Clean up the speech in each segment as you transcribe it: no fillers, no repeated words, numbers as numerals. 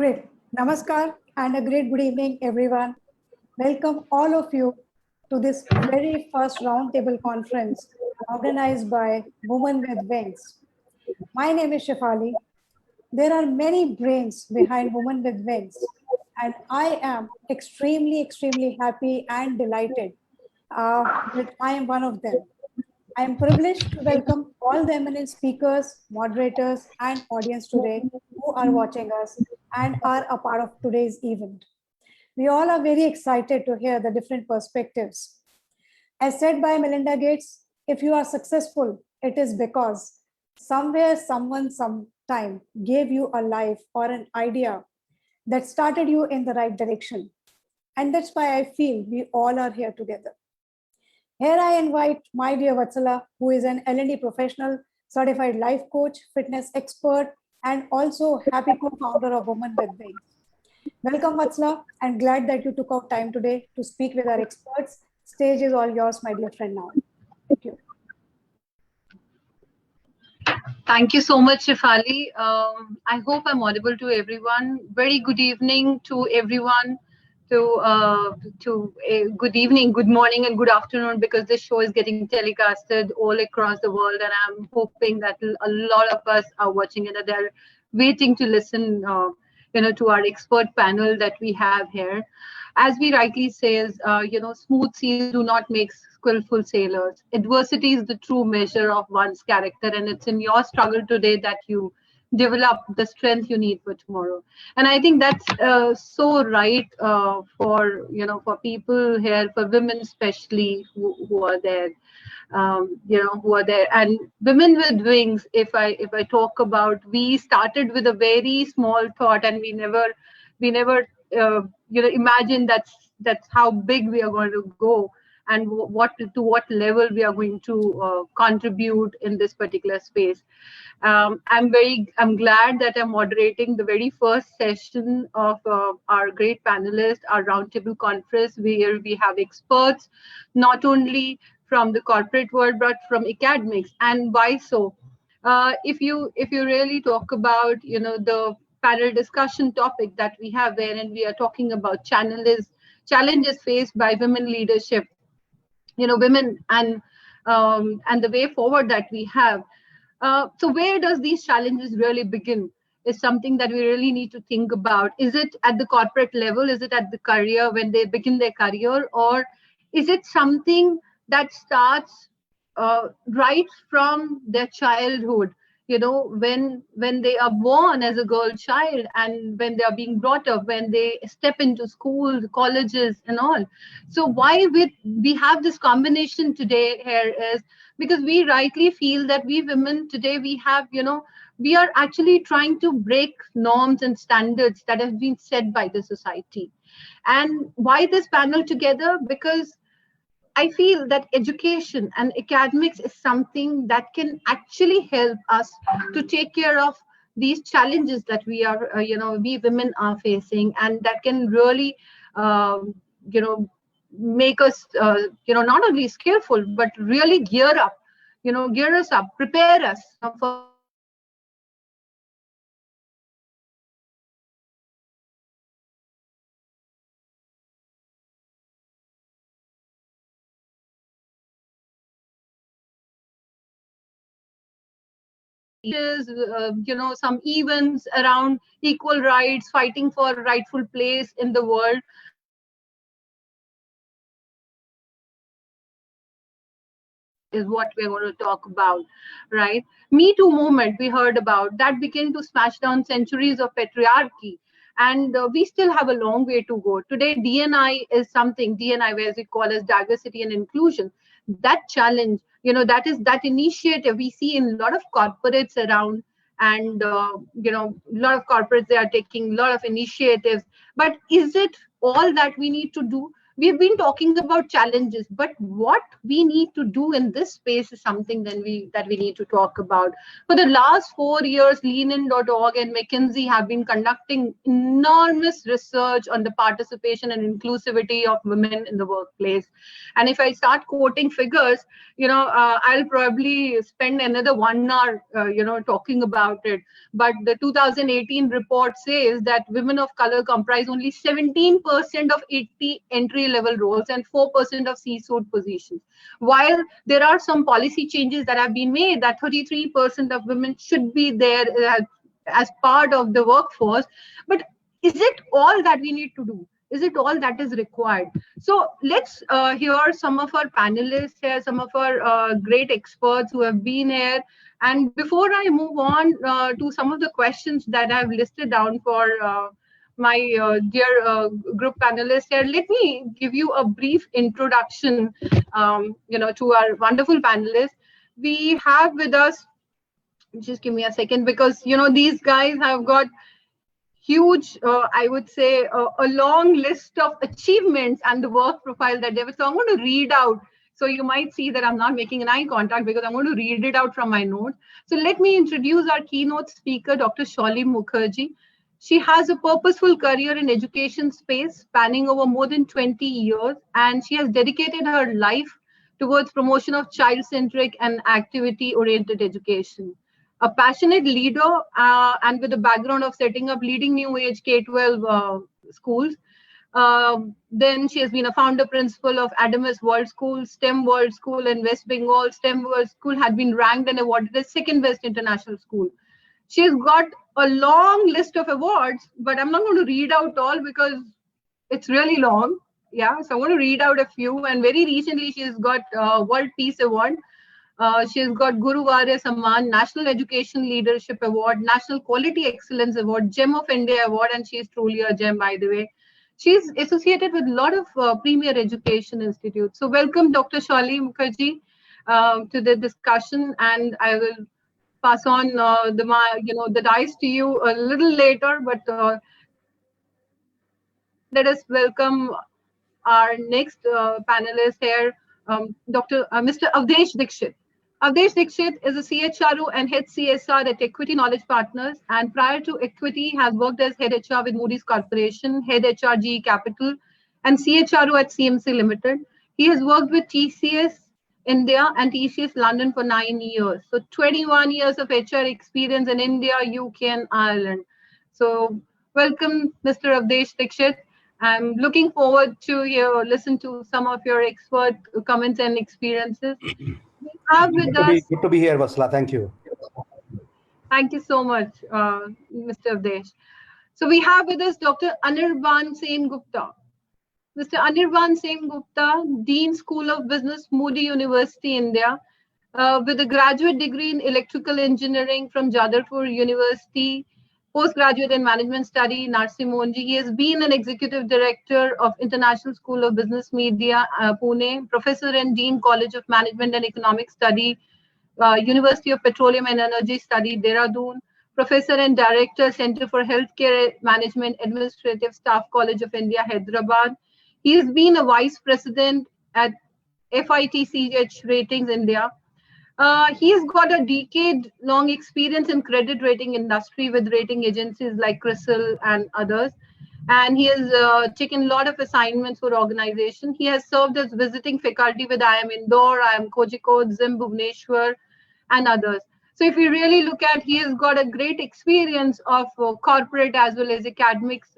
Great. Namaskar and a great good evening, everyone. Welcome all of you to this very first roundtable conference organized by Women with Wings. My name is Shefali. There are many brains behind Women with Wings, and I am extremely happy and delighted that I am one of them. I am privileged to welcome all the eminent speakers, moderators, and audience today who are watching us and are a part of today's event. We all are very excited to hear the different perspectives. As said by Melinda Gates, if you are successful, it is because somewhere, someone, sometime gave you a life or an idea that started you in the right direction. And that's why I feel we all are here together. Here I invite my dear Vatsala, who is an L&D professional, certified life coach, fitness expert, and also happy co-founder of Women with Wings. Welcome, Vatsala, and glad that you took out time today to speak with our experts. Stage is all yours, my dear friend, now. Thank you. Thank you so much, Shefali. I hope I'm audible to everyone. Very good evening to everyone. Good evening, good morning, and good afternoon, because this show is getting telecasted all across the world, and I'm hoping that a lot of us are watching it and they're waiting to listen, to our expert panel that we have here. As we rightly says, smooth seas do not make skillful sailors. Adversity is the true measure of one's character, and it's in your struggle today that you develop the strength you need for tomorrow. And I think that's so right for people here, for women especially who are there. Who are there, and Women with Wings, if I talk about, we started with a very small thought, and we never imagine that's how big we are going to go, and what level we are going to contribute in this particular space. I'm glad that I'm moderating the very first session of our great panelists, our roundtable conference, where we have experts not only from the corporate world but from academics. And why so? If you really talk about the panel discussion topic that we have there, and we are talking about challenges faced by women leadership, women, and the way forward that we have. So where does these challenges really begin is something that we really need to think about. Is it at the corporate level? Is it at the career, when they begin their career? Or is it something that starts right from their childhood? When they are born as a girl child, and when they are being brought up, when they step into schools, colleges, and all. So why we have this combination today here is because we rightly feel that we women today, we are actually trying to break norms and standards that have been set by the society. And why this panel together? Because I feel that education and academics is something that can actually help us to take care of these challenges that we women are facing, and that can really, make us, not only skillful, but really gear us up, prepare us for some events around equal rights, fighting for a rightful place in the world. Is what we're going to talk about, right? Me Too movement we heard about that began to smash down centuries of patriarchy, and we still have a long way to go. Today, DNI is something, DNI, as we call as diversity and inclusion. That challenge, that initiative we see in a lot of corporates around, and a lot of corporates, they are taking a lot of initiatives. But is it all that we need to do? We've been talking about challenges, but what we need to do in this space is something that we need to talk about. For the last 4 years, leanin.org and McKinsey have been conducting enormous research on the participation and inclusivity of women in the workplace. And if I start quoting figures, I'll probably spend another 1 hour, talking about it. But the 2018 report says that women of color comprise only 17% of 80 entry-level roles and 4% of C-suite positions. While there are some policy changes that have been made, that 33% of women should be there as part of the workforce. But is it all that we need to do? Is it all that is required? So let's hear some of our panelists here, some of our great experts who have been here. And before I move on to some of the questions that I've listed down for my dear group panelists here, let me give you a brief introduction, to our wonderful panelists. We have with us, just give me a second, because, these guys have got huge, I would say, a long list of achievements and the work profile that they were. So I'm going to read out. So you might see that I'm not making an eye contact because I'm going to read it out from my notes. So let me introduce our keynote speaker, Dr. Shauli Mukherjee. She has a purposeful career in education space spanning over more than 20 years, and she has dedicated her life towards promotion of child-centric and activity-oriented education. A passionate leader and with a background of setting up leading new age K-12 schools. Then she has been a founder principal of Adamus World School, STEM World School in West Bengal. STEM World School had been ranked and awarded as second best international school. She's got a long list of awards, but I'm not going to read out all because it's really long. Yeah, so I'm going to read out a few. And very recently, she's got World Peace Award. She's got Guru Varya Samman, National Education Leadership Award, National Quality Excellence Award, Gem of India Award, and she's truly a gem, by the way. She's associated with a lot of premier education institutes. So welcome, Dr. Shauli Mukherjee, to the discussion, and I will pass on the dice to you a little later. But let us welcome our next panelist here, Mr. Avdesh Dixit. Avdesh Dixit is a CHRO and head CSR at Equity Knowledge Partners, and prior to Equity has worked as head HR with Moody's Corporation, head HR GE Capital, and CHRO at CMC Limited. He has worked with TCS India and TCS London for 9 years. So 21 years of HR experience in India, UK, and Ireland. So welcome, Mr. Avdesh Dixit. I'm looking forward to listen to some of your expert comments and experiences. We have with us. Good to be here, Vasla. Thank you. Thank you so much, Mr. Avdesh. So we have with us Dr. Anirban Sen Gupta. Mr. Anirban Sen Gupta, Dean School of Business, Moody University, India, with a graduate degree in electrical engineering from Jadavpur University, postgraduate in management study, Narsi Monji. He has been an executive director of International School of Business Media, Pune, professor and dean College of Management and Economic Study, University of Petroleum and Energy Study, Dehradun, professor and director, Center for Healthcare Management, Administrative Staff College of India, Hyderabad. He has been a vice president at FITCH Ratings India. He has got a decade-long experience in credit rating industry with rating agencies like CRISIL and others. And he has taken a lot of assignments for organization. He has served as visiting faculty with IIM Indore, IIM Kozhikode, ZIM Bhubaneswar, and others. So if you really look at, he has got a great experience of corporate as well as academics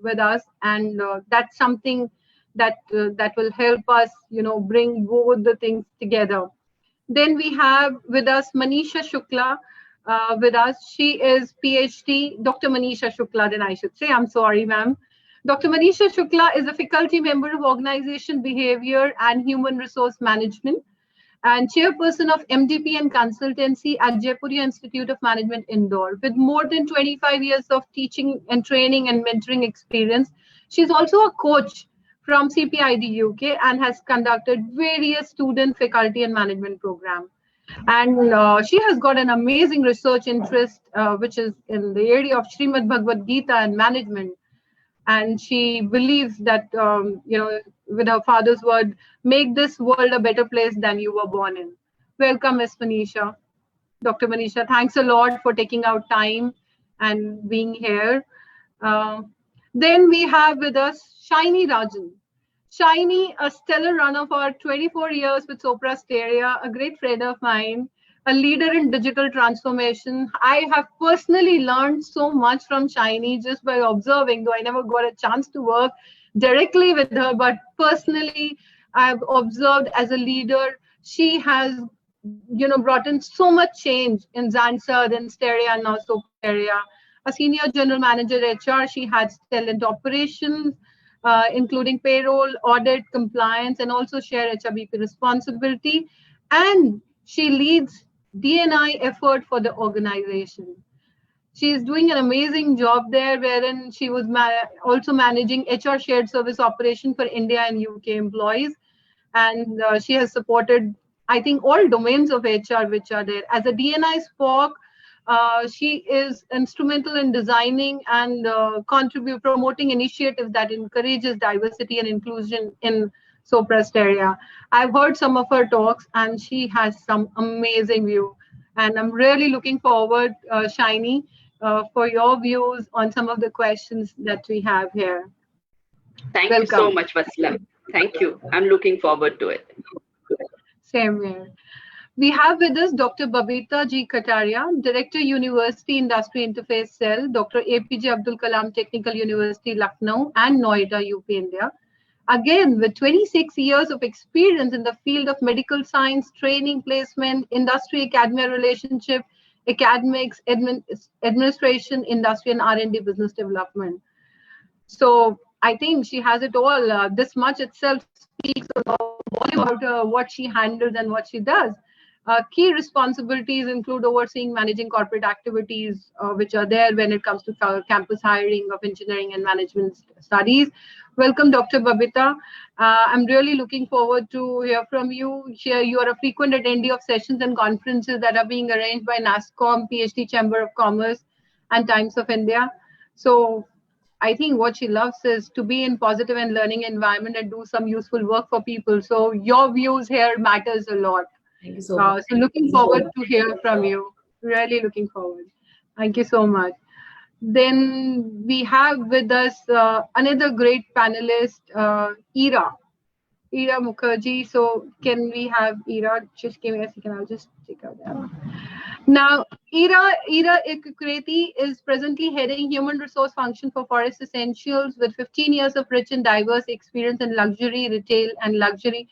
with us. And that's something that will help us, bring both the things together. Then we have with us Manisha Shukla with us. She is PhD, Dr. Manisha Shukla, then I should say. I'm sorry, ma'am. Dr. Manisha Shukla is a faculty member of Organization Behavior and Human Resource Management and chairperson of MDP and Consultancy at Jaipuria Institute of Management, Indore. With more than 25 years of teaching and training and mentoring experience, she's also a coach from CPID UK and has conducted various student, faculty, and management programs. And she has got an amazing research interest, which is in the area of Srimad Bhagavad Gita and management. and she believes that, with her father's word, make this world a better place than you were born in. Welcome, Ms. Manisha. Dr. Manisha, thanks a lot for taking out time and being here. Uh, then we have with us Shiny Rajan. Shiny, a stellar runner for 24 years with Sopra Steria, a great friend of mine, a leader in digital transformation. I have personally learned so much from Shiny just by observing, though I never got a chance to work directly with her, but personally, I've observed as a leader, she has brought in so much change in Zansa, then Steria, and now Sopra Steria. A senior general manager HR, she had talent operations, including payroll, audit, compliance, and also share HRBP responsibility. And she leads D&I effort for the organization. She is doing an amazing job there, wherein she was also managing HR shared service operation for India and UK employees. And she has supported, I think, all domains of HR which are there. As a D&I spoke, she is instrumental in designing and promoting initiatives that encourages diversity and inclusion in Sopra Steria. I've heard some of her talks, and she has some amazing view. And I'm really looking forward, Shiny, for your views on some of the questions that we have here. Thank you so much, Vasila. Thank you. I'm looking forward to it. Same here. We have with us Dr. Babita G. Kataria, Director, University Industry Interface Cell, Dr. APJ Abdul Kalam Technical University, Lucknow and Noida, UP, India. Again, with 26 years of experience in the field of medical science, training, placement, industry-academia relationship, academics, administration, industry, and R&D business development. So I think she has it all. This much itself speaks about what she handles and what she does. Key responsibilities include overseeing managing corporate activities, which are there when it comes to campus hiring of engineering and management studies. Welcome, Dr. Babita. I'm really looking forward to hear from you. You are a frequent attendee of sessions and conferences that are being arranged by NASSCOM, PhD Chamber of Commerce, and Times of India. So I think what she loves is to be in positive and learning environment and do some useful work for people. So your views here matters a lot. Thank you so much. So looking forward to hear from you. Really looking forward. Thank you so much. Then we have with us another great panelist, Ira Mukherjee. So can we have Ira? Just give me a second. I'll just check out that. Now, Ira Ikukreti is presently heading human resource function for Forest Essentials with 15 years of rich and diverse experience in luxury, retail, and luxury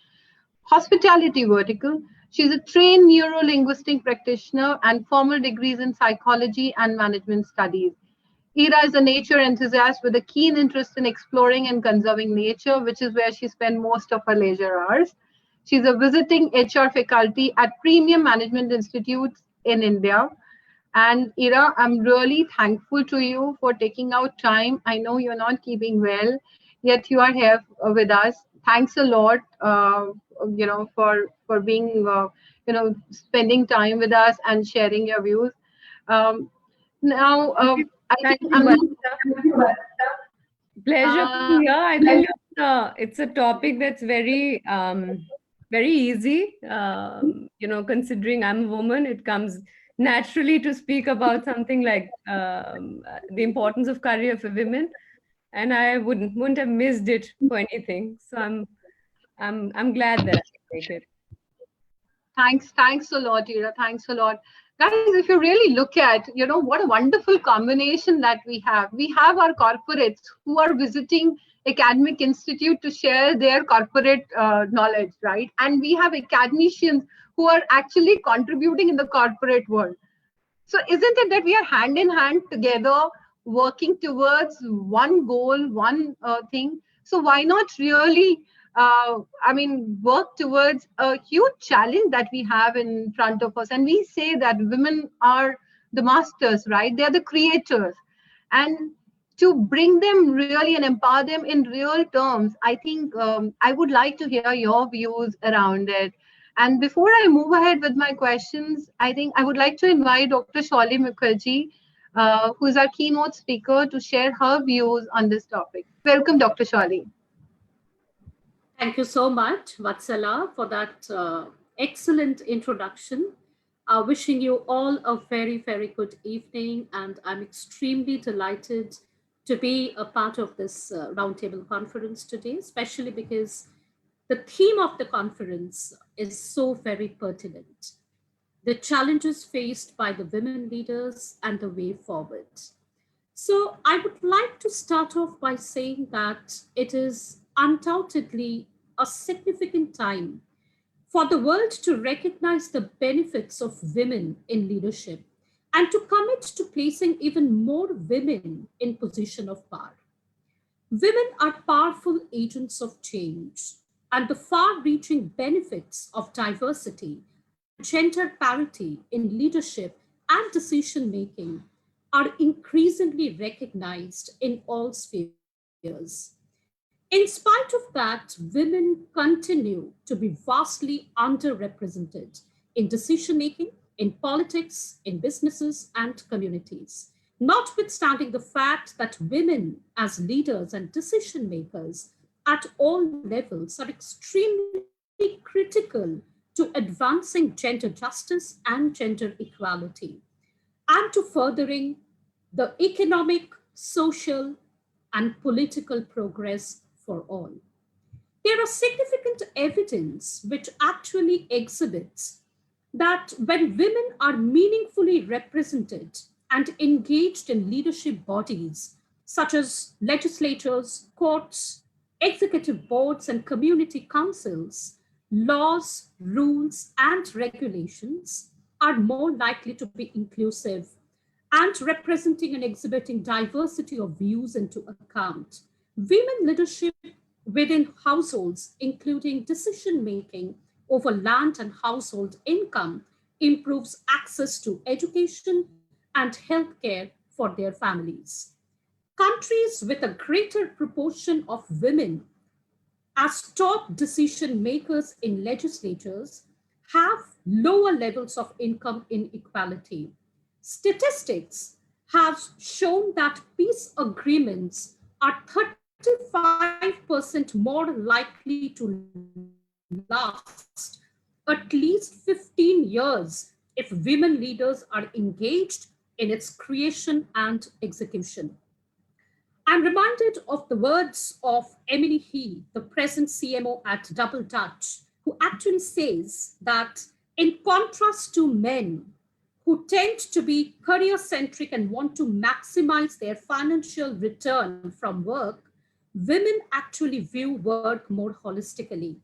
hospitality vertical. She's a trained neuro-linguistic practitioner and formal degrees in psychology and management studies. Ira is a nature enthusiast with a keen interest in exploring and conserving nature, which is where she spends most of her leisure hours. She's a visiting HR faculty at premium management institutes in India. And Ira, I'm really thankful to you for taking out time. I know you're not keeping well, yet you are here with us. Thanks a lot, for being, spending time with us and sharing your views. Now, Thank you, pleasure being here. I think it's a topic that's very, very easy. Considering I'm a woman, it comes naturally to speak about something like the importance of career for women, and I wouldn't have missed it for anything. So I'm glad that I can take it. Thanks a lot, Ira. Thanks a lot. Guys, if you really look at, what a wonderful combination that we have. We have our corporates who are visiting academic institute to share their corporate knowledge, right? And we have academicians who are actually contributing in the corporate world. So isn't it that we are hand in hand together, working towards one goal, one thing? So why not really work towards a huge challenge that we have in front of us? And we say that women are the masters, right? They're the creators. And to bring them really and empower them in real terms, I think I would like to hear your views around it. And before I move ahead with my questions, I think I would like to invite Dr. Shali Mukherjee. who is our keynote speaker to share her views on this topic. Welcome, Dr. Shali. Thank you so much, Vatsala, for that excellent introduction. Wishing you all a very, very good evening. And I'm extremely delighted to be a part of this roundtable conference today, especially because the theme of the conference is so very pertinent. The challenges faced by the women leaders and the way forward. So I would like to start off by saying that it is undoubtedly a significant time for the world to recognize the benefits of women in leadership and to commit to placing even more women in position of power. Women are powerful agents of change, and the far-reaching benefits of diversity and gender parity in leadership and decision-making are increasingly recognized in all spheres. In spite of that, women continue to be vastly underrepresented in decision-making, in politics, in businesses, and communities. Notwithstanding the fact that women as leaders and decision makers at all levels are extremely critical to advancing gender justice and gender equality, and to furthering the economic, social, and political progress for all. There is significant evidence which actually exhibits that when women are meaningfully represented and engaged in leadership bodies such as legislatures, courts, executive boards, and community councils, laws, rules, and regulations are more likely to be inclusive and representing and exhibiting diversity of views into account. Women leadership within households, including decision making over land and household income, improves access to education and healthcare for their families. Countries with a greater proportion of women as top decision makers in legislatures have lower levels of income inequality. Statistics have shown that peace agreements are 35% more likely to last at least 15 years if women leaders are engaged in its creation and execution. I'm reminded of the words of Emily He, the present CMO at Double Dutch, who actually says that in contrast to men who tend to be career centric and want to maximize their financial return from work, women actually view work more holistically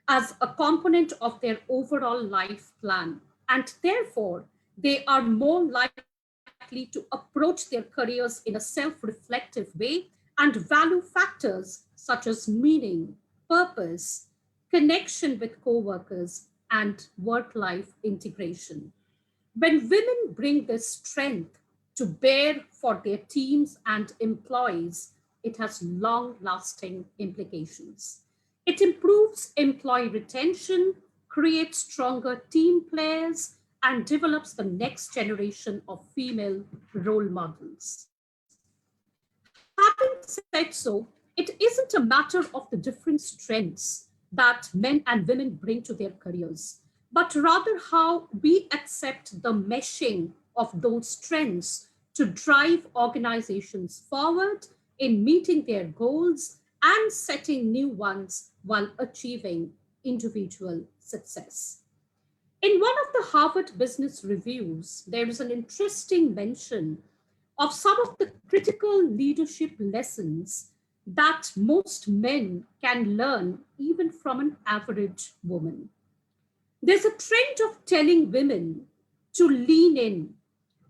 as a component of their overall life plan. And therefore, they are more likely to approach their careers in a self-reflective way and value factors such as meaning, purpose, connection with co-workers, and work-life integration. When women bring this strength to bear for their teams and employees, it has long-lasting implications. It improves employee retention, creates stronger team players, and develops the next generation of female role models. Having said so, it isn't a matter of the different strengths that men and women bring to their careers, but rather how we accept the meshing of those strengths to drive organizations forward in meeting their goals and setting new ones while achieving individual success. In one of the Harvard Business Reviews, there is an interesting mention of some of the critical leadership lessons that most men can learn even from an average woman. There's a trend of telling women to lean in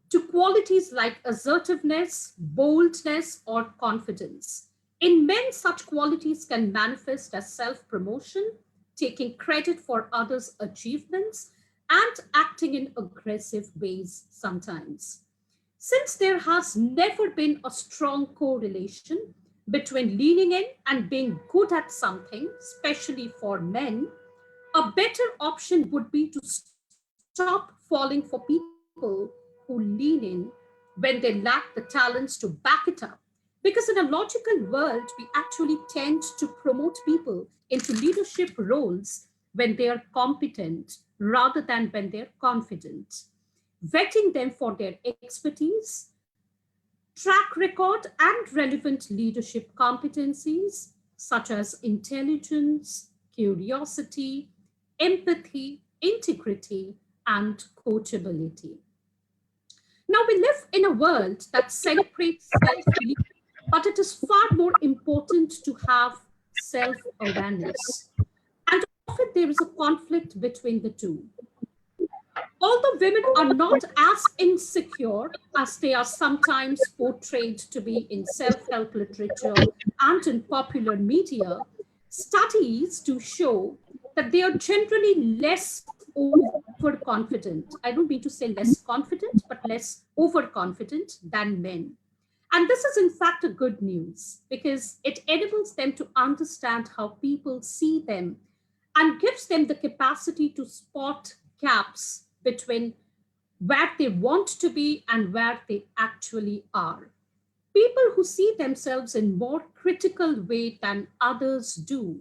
to qualities like assertiveness, boldness, or confidence. In men, such qualities can manifest as self-promotion, taking credit for others' achievements, and acting in aggressive ways sometimes. Since there has never been a strong correlation between leaning in and being good at something, especially for men, a better option would be to stop falling for people who lean in when they lack the talents to back it up. Because in a logical world, we actually tend to promote people into leadership roles when they are competent rather than when they're confident, vetting them for their expertise, track record, and relevant leadership competencies such as intelligence, curiosity, empathy, integrity, and coachability. Now, we live in a world that celebrates self-belief, but it is far more important to have self-awareness. And often there is a conflict between the two. Although women are not as insecure as they are sometimes portrayed to be in self-help literature and in popular media, studies do show that they are generally less overconfident. I don't mean to say less confident, but less overconfident than men. And this is, in fact, a good news because it enables them to understand how people see them and gives them the capacity to spot gaps between where they want to be and where they actually are. People who see themselves in more critical way than others do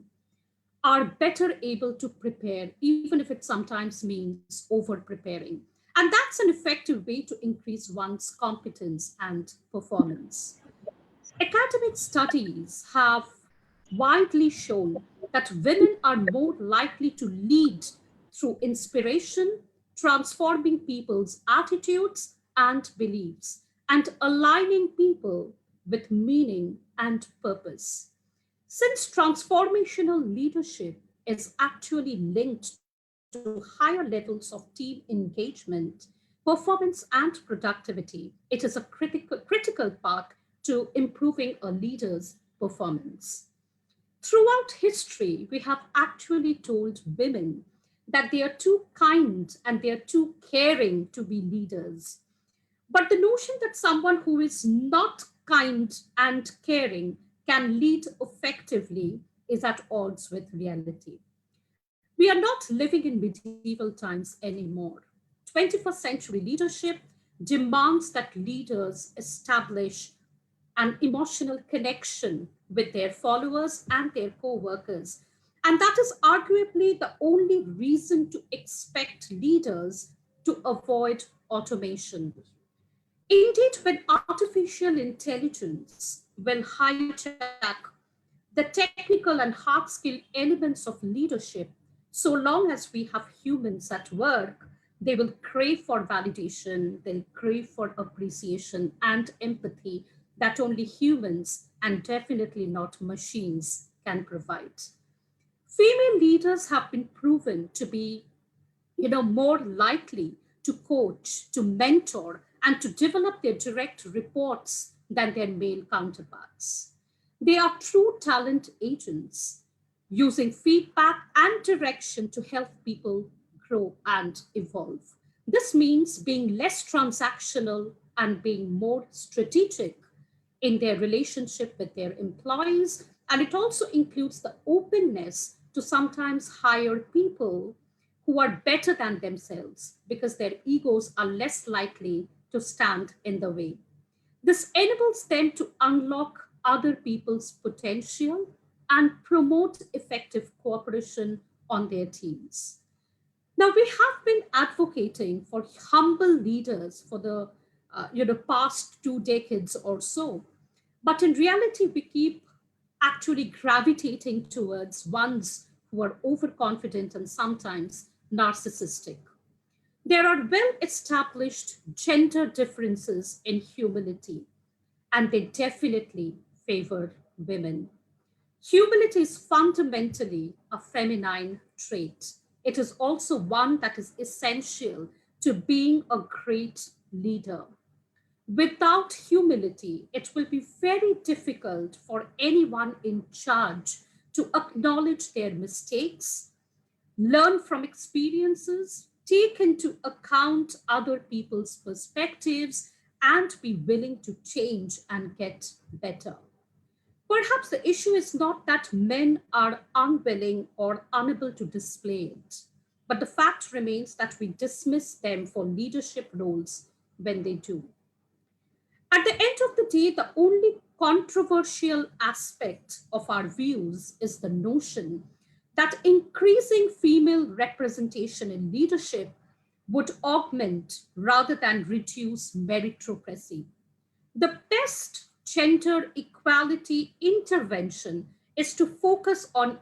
are better able to prepare, even if it sometimes means over preparing. And that's an effective way to increase one's competence and performance. Academic studies have widely shown that women are more likely to lead through inspiration, transforming people's attitudes and beliefs, and aligning people with meaning and purpose. Since transformational leadership is actually linked to higher levels of team engagement, performance, and productivity, it is a critical part to improving a leader's performance. Throughout history, we have actually told women that they are too kind and they are too caring to be leaders. But the notion that someone who is not kind and caring can lead effectively is at odds with reality. We are not living in medieval times anymore. 21st century leadership demands that leaders establish an emotional connection with their followers and their co-workers. And that is arguably the only reason to expect leaders to avoid automation. Indeed, when artificial intelligence will hijack the technical and hard skill elements of leadership, so long as we have humans at work, they will crave for validation, they'll crave for appreciation and empathy that only humans and definitely not machines can provide. Female leaders have been proven to be, more likely to coach, to mentor, and to develop their direct reports than their male counterparts. They are true talent agents, using feedback and direction to help people grow and evolve. This means being less transactional and being more strategic in their relationship with their employees. And it also includes the openness to sometimes hire people who are better than themselves because their egos are less likely to stand in the way. This enables them to unlock other people's potential and promote effective cooperation on their teams. Now, we have been advocating for humble leaders for the past 2 decades or so, but in reality, we keep actually gravitating towards ones who are overconfident and sometimes narcissistic. There are well established gender differences in humility, and they definitely favor women. Humility is fundamentally a feminine trait. It is also one that is essential to being a great leader. Without humility, it will be very difficult for anyone in charge to acknowledge their mistakes, learn from experiences, take into account other people's perspectives, and be willing to change and get better. Perhaps the issue is not that men are unwilling or unable to display it, but the fact remains that we dismiss them for leadership roles when they do. At the end of the day, the only controversial aspect of our views is the notion that increasing female representation in leadership would augment rather than reduce meritocracy. The best gender equality intervention is to focus on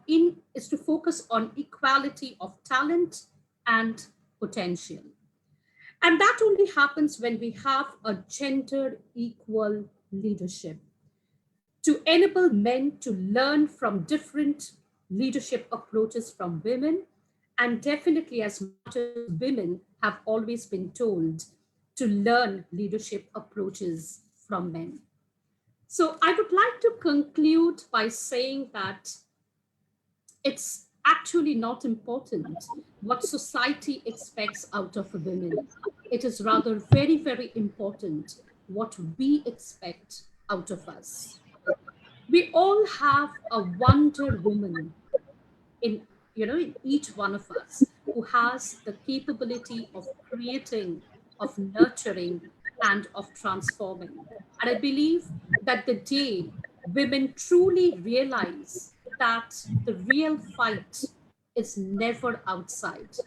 equality of talent and potential. And that only happens when we have a gender equal leadership to enable men to learn from different leadership approaches from women. And definitely, as much as women have always been told to learn leadership approaches from men. So I would like to conclude by saying that it's actually not important what society expects out of women. It is rather very, very important what we expect out of us. We all have a Wonder Woman in each one of us who has the capability of creating, of nurturing, and of transforming. And I believe that the day women truly realize that the real fight is never outside,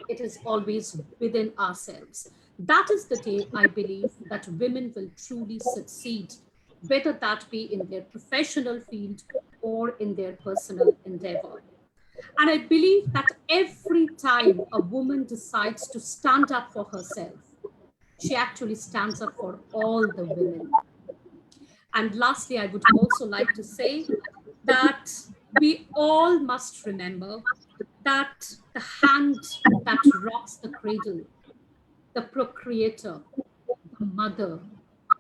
it is always within ourselves. That is the day I believe that women will truly succeed, whether that be in their professional field or in their personal endeavor. And I believe that every time a woman decides to stand up for herself, she actually stands up for all the women. And lastly, I would also like to say that we all must remember that the hand that rocks the cradle, the procreator, the mother,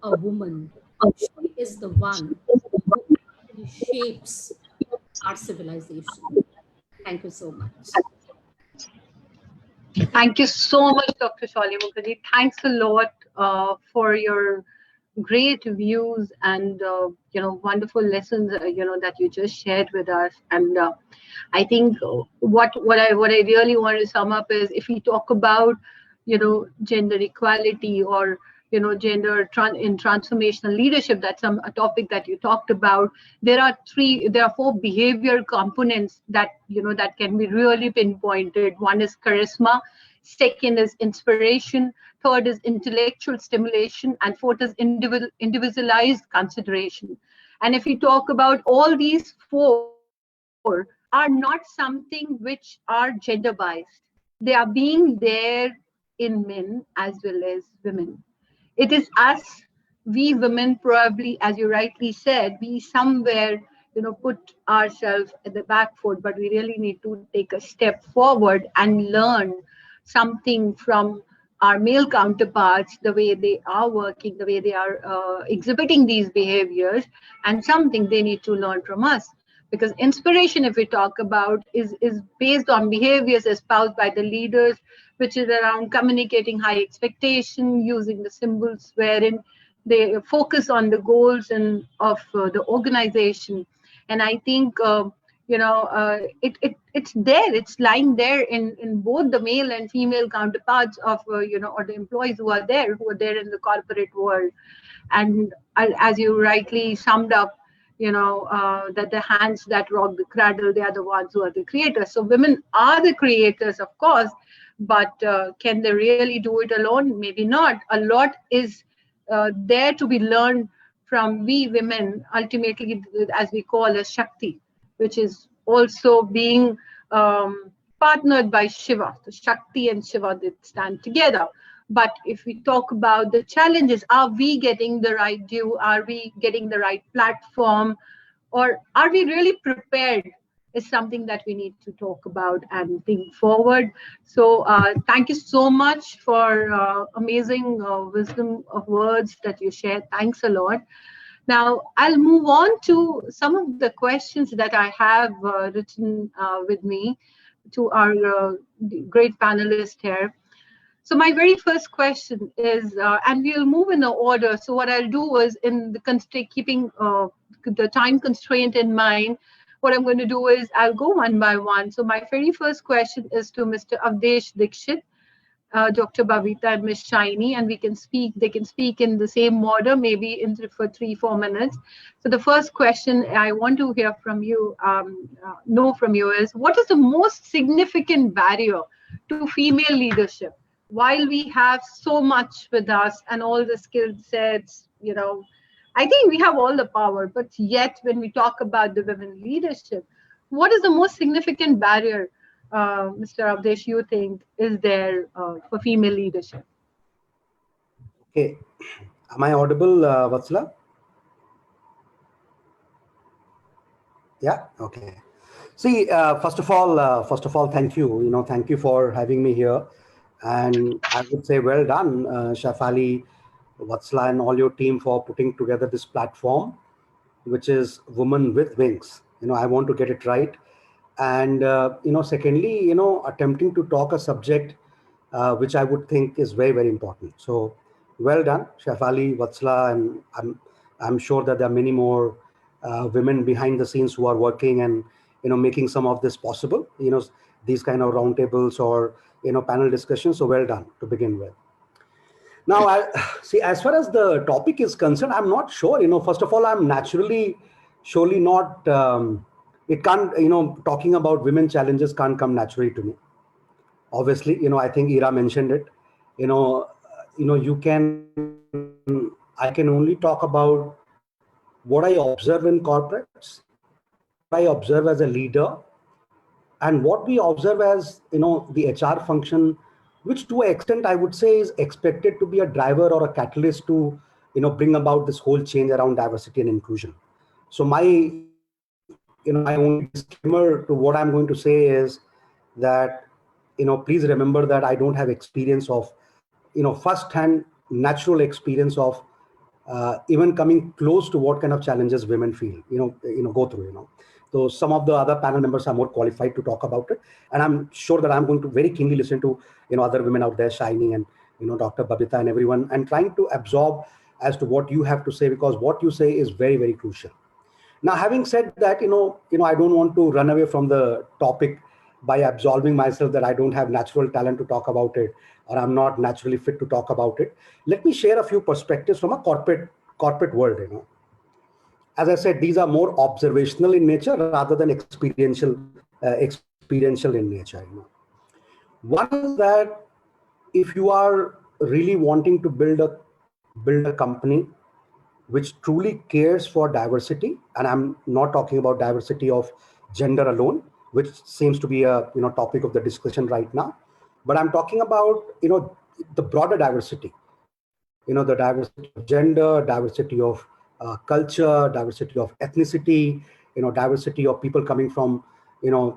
a woman, she is the one who actually shapes our civilization. Thank you so much. Thank you so much, Dr. Shauli Mukherjee. Thanks a lot for your great views and wonderful lessons that you just shared with us. And I think what I really want to sum up is, if we talk about gender equality or gender in transformational leadership, that's a topic that you talked about. There are 4 behavior components that that can be really pinpointed. One is charisma, second is inspiration, third is intellectual stimulation, and fourth is individualized consideration. And if we talk about all these 4 are not something which are gender biased. They are being there in men as well as women. It is us, we women, probably, as you rightly said, we somewhere, put ourselves at the back foot, but we really need to take a step forward and learn something from our male counterparts, the way they are working, the way they are exhibiting these behaviors, and something they need to learn from us. Because inspiration, if we talk about, is based on behaviors espoused by the leaders, which is around communicating high expectation, using the symbols wherein they focus on the goals of the organization. And I think it's there, it's lying there in both the male and female counterparts of or the employees who are there in the corporate world. And as you rightly summed up, that the hands that rock the cradle, they are the ones who are the creators. So women are the creators, of course, but can they really do it alone? Maybe not. A lot is there to be learned from we women, ultimately, as we call as Shakti, which is also being partnered by Shiva. So Shakti and Shiva, they stand together. But if we talk about the challenges, are we getting the right due? Are we getting the right platform? Or are we really prepared? Is something that we need to talk about and think forward. So thank you so much for amazing wisdom of words that you shared. Thanks a lot. Now, I'll move on to some of the questions that I have written with me to our great panelists here. So my very first question is, and we'll move in the order. So what I'll do is, in the keeping the time constraint in mind, what I'm going to do is I'll go one by one. So my very first question is to Mr. Avdesh Dixit. Dr. Bhavita and Miss Shiny, and they can speak in the same order, maybe for 3-4 minutes. So the first question I want to hear from you, know from you is, what is the most significant barrier to female leadership? While we have so much with us and all the skill sets, I think we have all the power, but yet when we talk about the women leadership, what is the most significant barrier, Mr. Avdesh, you think is there for female leadership? Okay. Am I audible, Vatsala? Yeah. Okay. See, first of all, thank you. Thank you for having me here, and I would say well done, Shafali, Vatsala, and all your team for putting together this platform, which is Women with Wings. I want to get it right, and secondly, attempting to talk a subject which I would think is very, very important. So, well done, Shafali, Vatsala, and I'm sure that there are many more women behind the scenes who are working and making some of this possible. These kind of roundtables or panel discussions. So well done to begin with. Now, see, as far as the topic is concerned, I'm not sure. First of all, I'm surely not. It can't. Talking about women challenges can't come naturally to me. Obviously, I think Ira mentioned it. I can only talk about what I observe in corporates, what I observe as a leader, and what we observe as the HR function, which to an extent I would say is expected to be a driver or a catalyst to bring about this whole change around diversity and inclusion. So my only disclaimer to what I'm going to say is that please remember that I don't have experience of first-hand natural experience of even coming close to what kind of challenges women feel go through. So some of the other panel members are more qualified to talk about it, and I'm sure that I'm going to very keenly listen to other women out there, Shiny and Dr. Babita and everyone, and trying to absorb as to what you have to say, because what you say is very, very crucial. Now, having said that, I don't want to run away from the topic by absolving myself that I don't have natural talent to talk about it, or I'm not naturally fit to talk about it. Let me share a few perspectives from a corporate world. As I said, these are more observational in nature rather than experiential in nature. One is that if you are really wanting to build a company which truly cares for diversity, and I'm not talking about diversity of gender alone, which seems to be a topic of the discussion right now, but I'm talking about the broader diversity, the diversity of gender, diversity of culture, diversity of ethnicity, diversity of people coming from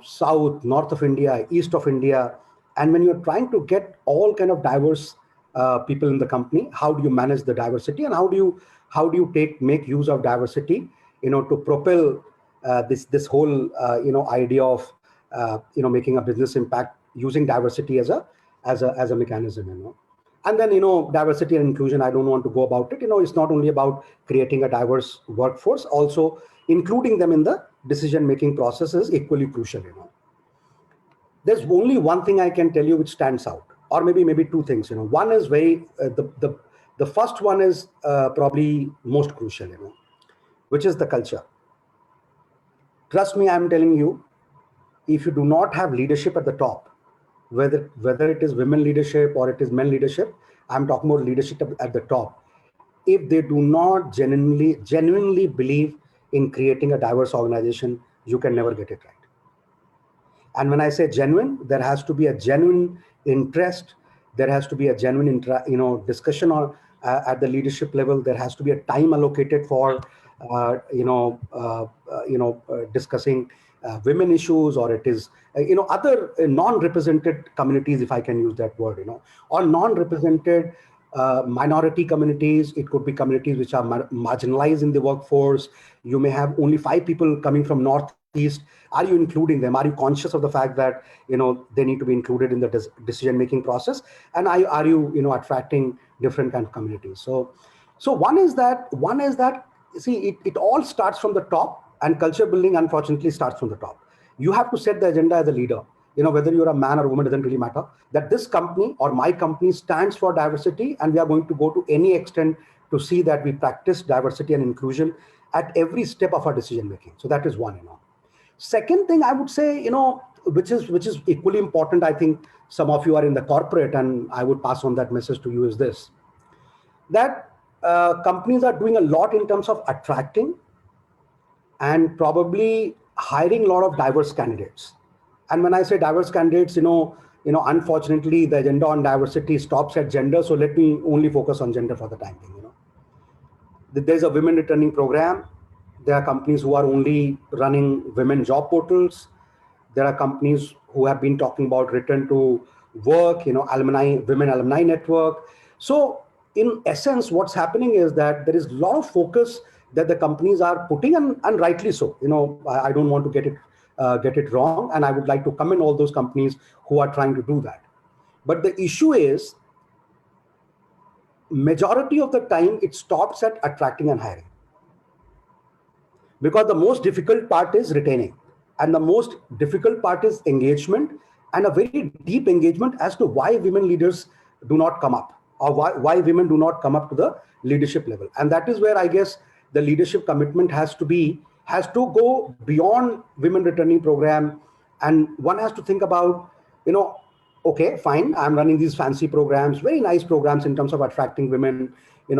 south, north of India, east of India. And when you're trying to get all kind of diverse people in the company, how do you manage the diversity, and how do you make use of diversity to propel this whole idea of making a business impact using diversity as a mechanism. And then diversity and inclusion, I don't want to go about it. It's not only about creating a diverse workforce, also including them in the decision making process is equally crucial. There's only one thing I can tell you which stands out, or maybe two things. One is the first one is probably most crucial, which is the culture. Trust me, I'm telling you, if you do not have leadership at the top, whether it is women leadership or it is men leadership, I'm talking about leadership at the top. If they do not genuinely believe in creating a diverse organization, you can never get it right. And when I say genuine, there has to be a genuine interest. There has to be a genuine discussion on at the leadership level. There has to be a time allocated for discussing women issues, or it is other non-represented communities, if I can use that word, or non-represented minority communities. It could be communities which are marginalized in the workforce. You may have only 5 people coming from Northeast. Are you including them? Are you conscious of the fact that they need to be included in the decision-making process? And are you attracting different kind of communities? So one is that see, it all starts from the top, and culture building unfortunately starts from the top. You have to set the agenda as a leader. whether you're a man or a woman, doesn't really matter, that this company or my company stands for diversity, and we are going to go to any extent to see that we practice diversity and inclusion at every step of our decision making. So that is one. Second thing I would say, which is equally important, I think some of you are in the corporate, and I would pass on that message to you, is this, that companies are doing a lot in terms of attracting and probably hiring a lot of diverse candidates. And when I say diverse candidates, unfortunately, the agenda on diversity stops at gender. So let me only focus on gender for the time being. There's a women returning program. There are companies who are only running women job portals. There are companies who have been talking about return to work, women alumni network. So in essence, what's happening is that there is a lot of focus that the companies are putting, and rightly so. I don't want to get it wrong, and I would like to commend all those companies who are trying to do that. But the issue is, majority of the time, it stops at attracting and hiring. Because the most difficult part is retaining, and the most difficult part is engagement, and a very deep engagement as to why women leaders do not come up, or why women do not come up to the leadership level. And that is where I guess the leadership commitment has to go beyond women returning program. And one has to think about, okay, fine, I'm running these fancy programs, very nice programs in terms of attracting women,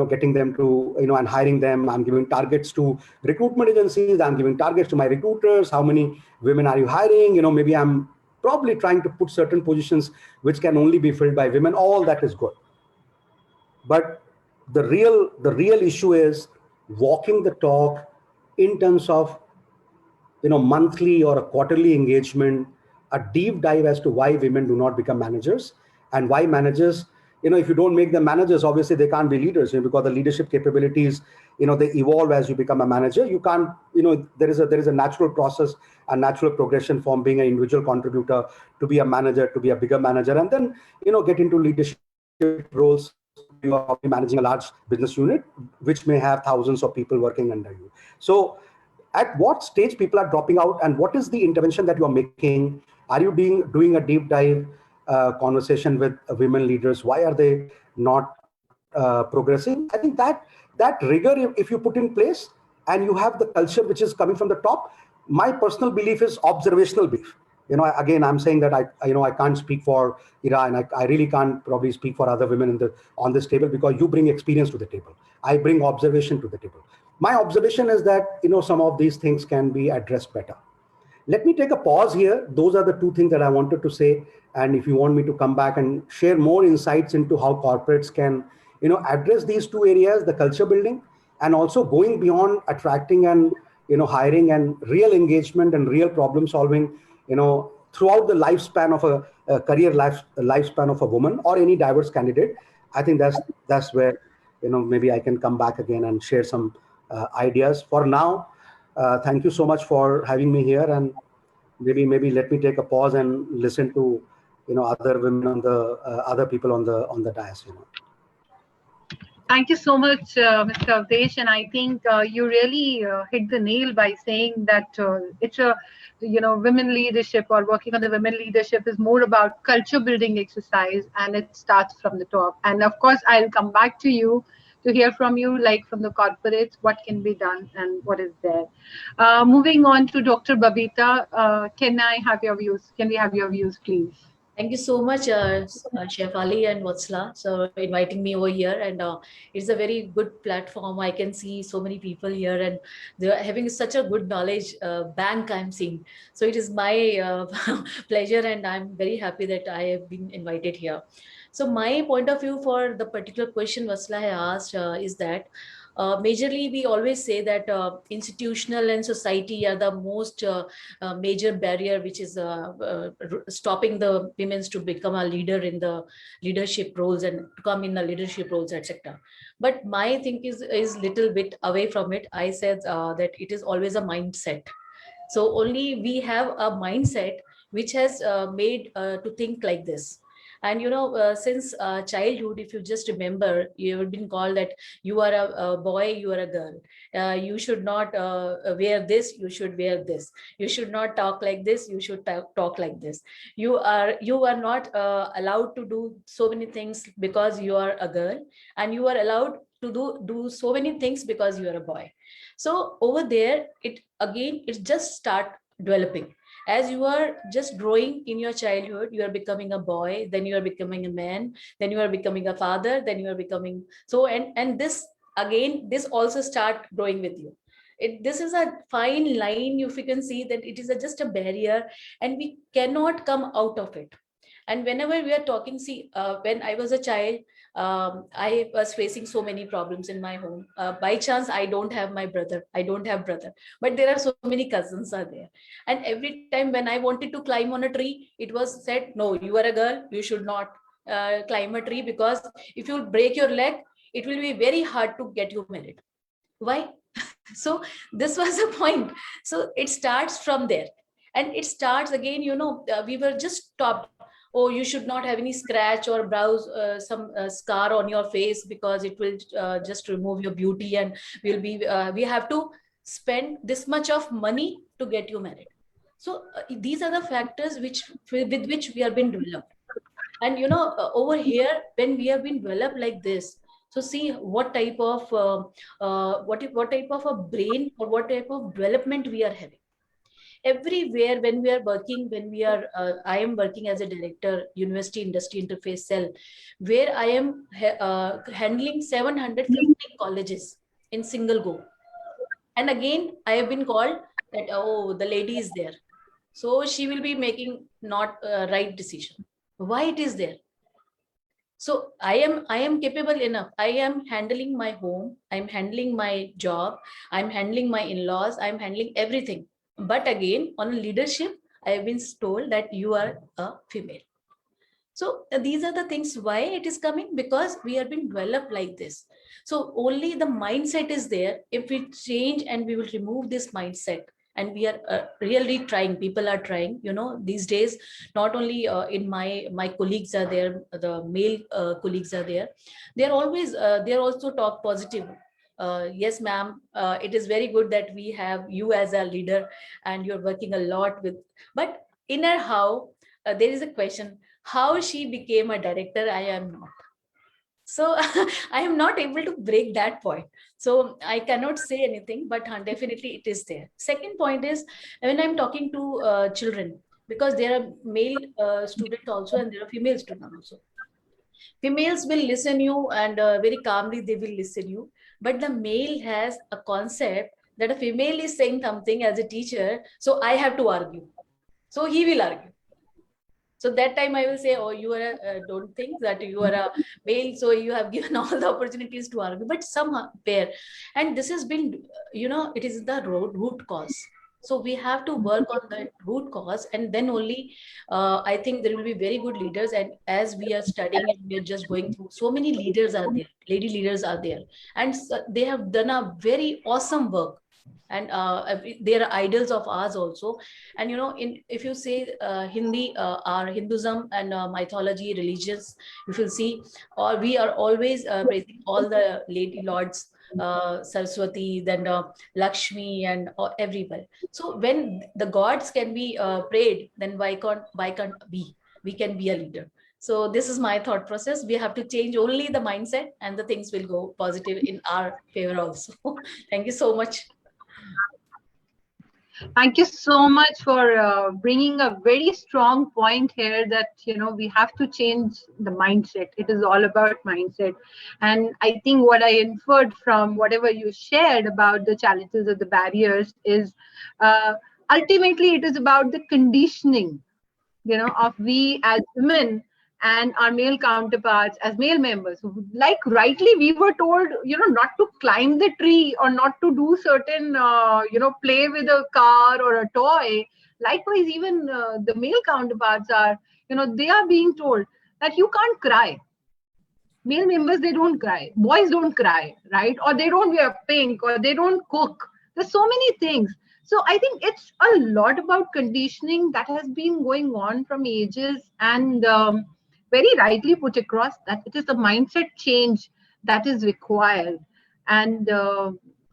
getting them to, and hiring them. I'm giving targets to recruitment agencies. I'm giving targets to my recruiters. How many women are you hiring? Maybe I'm probably trying to put certain positions which can only be filled by women. All that is good. But the real issue is walking the talk in terms of, monthly or a quarterly engagement, a deep dive as to why women do not become managers, and why managers, if you don't make them managers, obviously they can't be leaders, because the leadership capabilities, they evolve as you become a manager. You can't, there is a natural process, a natural progression from being an individual contributor to be a manager, to be a bigger manager, and then, get into leadership roles. You are managing a large business unit, which may have thousands of people working under you. So at what stage people are dropping out, and what is the intervention that you are making? Are you doing a deep dive conversation with women leaders? Why are they not progressing? I think that rigor, if you put in place, and you have the culture which is coming from the top, my personal belief is observational belief. Again, I'm saying that I can't speak for Ira, and I really can't probably speak for other women on this table, because you bring experience to the table. I bring observation to the table. My observation is that, some of these things can be addressed better. Let me take a pause here. Those are the two things that I wanted to say. And if you want me to come back and share more insights into how corporates can, address these two areas, the culture building, and also going beyond attracting and, hiring, and real engagement and real problem solving, throughout the lifespan of a career lifespan of a woman or any diverse candidate, I think that's where, maybe I can come back again and share some ideas. For now, thank you so much for having me here, and maybe let me take a pause and listen to, other women on the other people on the dais. Thank you so much, Mr. Avdesh. And I think you really hit the nail by saying that it's a, women leadership, or working on the women leadership, is more about culture building exercise, and it starts from the top. And of course, I'll come back to you to hear from you, like from the corporates, what can be done and what is there. Moving on to Dr. Babita, can I have your views? Can we have your views, please? Thank you so much, Chef Ali and Vatsala, so inviting me over here. And it's a very good platform. I can see so many people here, and they're having such a good knowledge bank I'm seeing. So it is my pleasure, and I'm very happy that I have been invited here. So my point of view for the particular question Vatsala has asked is that majorly, we always say that institutional and society are the most major barrier which is stopping the women to become a leader in the leadership roles and to come in the leadership roles, etc. But my think is little bit away from it. I said that it is always a mindset. So only we have a mindset which has made to think like this. And since childhood, if you just remember, you have been called that you are a boy, you are a girl. You should not wear this, you should wear this. You should not talk like this, you should talk like this. You are not allowed to do so many things because you are a girl, and you are allowed to do so many things because you are a boy. So over there, it just start developing. As you are just growing in your childhood, you are becoming a boy, then you are becoming a man, then you are becoming a father, then you are becoming so, and this again, this also start growing with you. This is a fine line, if you can see that it is just a barrier, and we cannot come out of it. And whenever we are talking, see, when I was a child, I was facing so many problems in my home. By chance, I don't have my brother. I don't have brother, but there are so many cousins are there. And every time when I wanted to climb on a tree, it was said, no, you are a girl, you should not climb a tree, because if you break your leg, it will be very hard to get you married. Why? So this was the point. So it starts from there. And it starts again, we were just stopped. Oh, you should not have any scratch or browse some scar on your face, because it will just remove your beauty, and we have to spend this much of money to get you married. So these are the factors with which we have been developed. And over here, when we have been developed like this, so see what type of what type of a brain or what type of development we are having. Everywhere when we are working, I am working as a director, University Industry Interface Cell, where I am handling 750 colleges in single go. And again, I have been called that, oh, the lady is there, so she will be making not right decision. Why it is there? So I am capable enough. I am handling my home, I'm handling my job, I'm handling my in-laws, I'm handling everything. But again, on leadership, I have been told that you are a female. So these are the things why it is coming, because we have been developed like this. So only the mindset is there. If we change and we will remove this mindset, and we are really trying, people are trying, these days, not only in my colleagues are there, the male colleagues are there, they're always they're also talk positive. Yes, ma'am, it is very good that we have you as a leader, and you're working a lot with, but inner how, there is a question, how she became a director, I am not. So I am not able to break that point. So I cannot say anything, but definitely it is there. Second point is, when I'm talking to children, because there are male students also, and there are female students also. Females will listen you, and very calmly they will listen you. But the male has a concept that a female is saying something as a teacher, so I have to argue. So he will argue. So that time I will say, oh, you are don't think that you are a male, so you have given all the opportunities to argue, but somehow pair. And this has been, it is the root cause. So we have to work on the root cause, and then only I think there will be very good leaders. And as we are studying it, we are just going through, so many leaders are there, lady leaders are there, and they have done a very awesome work. And they are idols of ours also. And if you say Hindi, our Hinduism and mythology, religions, if you see, or we are always praising all the lady lords, Saraswati, then Lakshmi, and everybody. So when the gods can be prayed, then why can't we can be a leader? So this is my thought process. We have to change only the mindset, and the things will go positive in our favor also. Thank you so much. Thank you so much for bringing a very strong point here that, we have to change the mindset. It is all about mindset. And I think what I inferred from whatever you shared about the challenges or the barriers is ultimately it is about the conditioning, of we as women and our male counterparts as male members. Like rightly we were told, not to climb the tree or not to do certain, play with a car or a toy. Likewise, even the male counterparts are, they are being told that you can't cry. Male members, they don't cry. Boys don't cry, right? Or they don't wear pink, or they don't cook. There's so many things. So I think it's a lot about conditioning that has been going on from ages. And very rightly put across that it is the mindset change that is required. And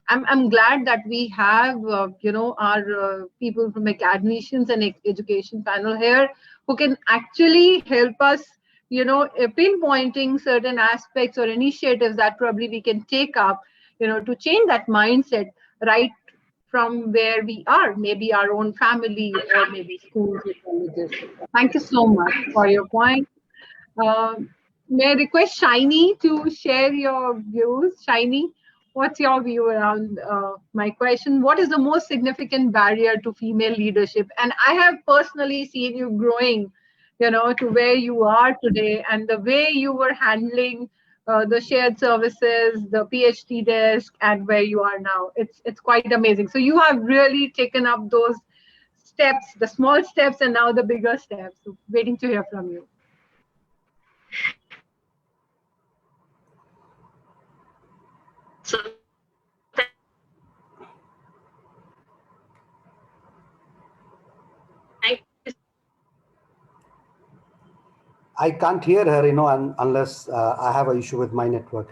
I'm glad that we have, our people from academicians and education panel here who can actually help us, pinpointing certain aspects or initiatives that probably we can take up, to change that mindset right from where we are, maybe our own family or maybe schools or colleges. Thank you so much for your point. May I request Shiny to share your views? Shiny, what's your view around my question? What is the most significant barrier to female leadership? And I have personally seen you growing, to where you are today, and the way you were handling the shared services, the PhD desk, and where you are now. It's quite amazing. So you have really taken up those steps, the small steps, and now the bigger steps. So waiting to hear from you. So I can't hear her, unless I have an issue with my network,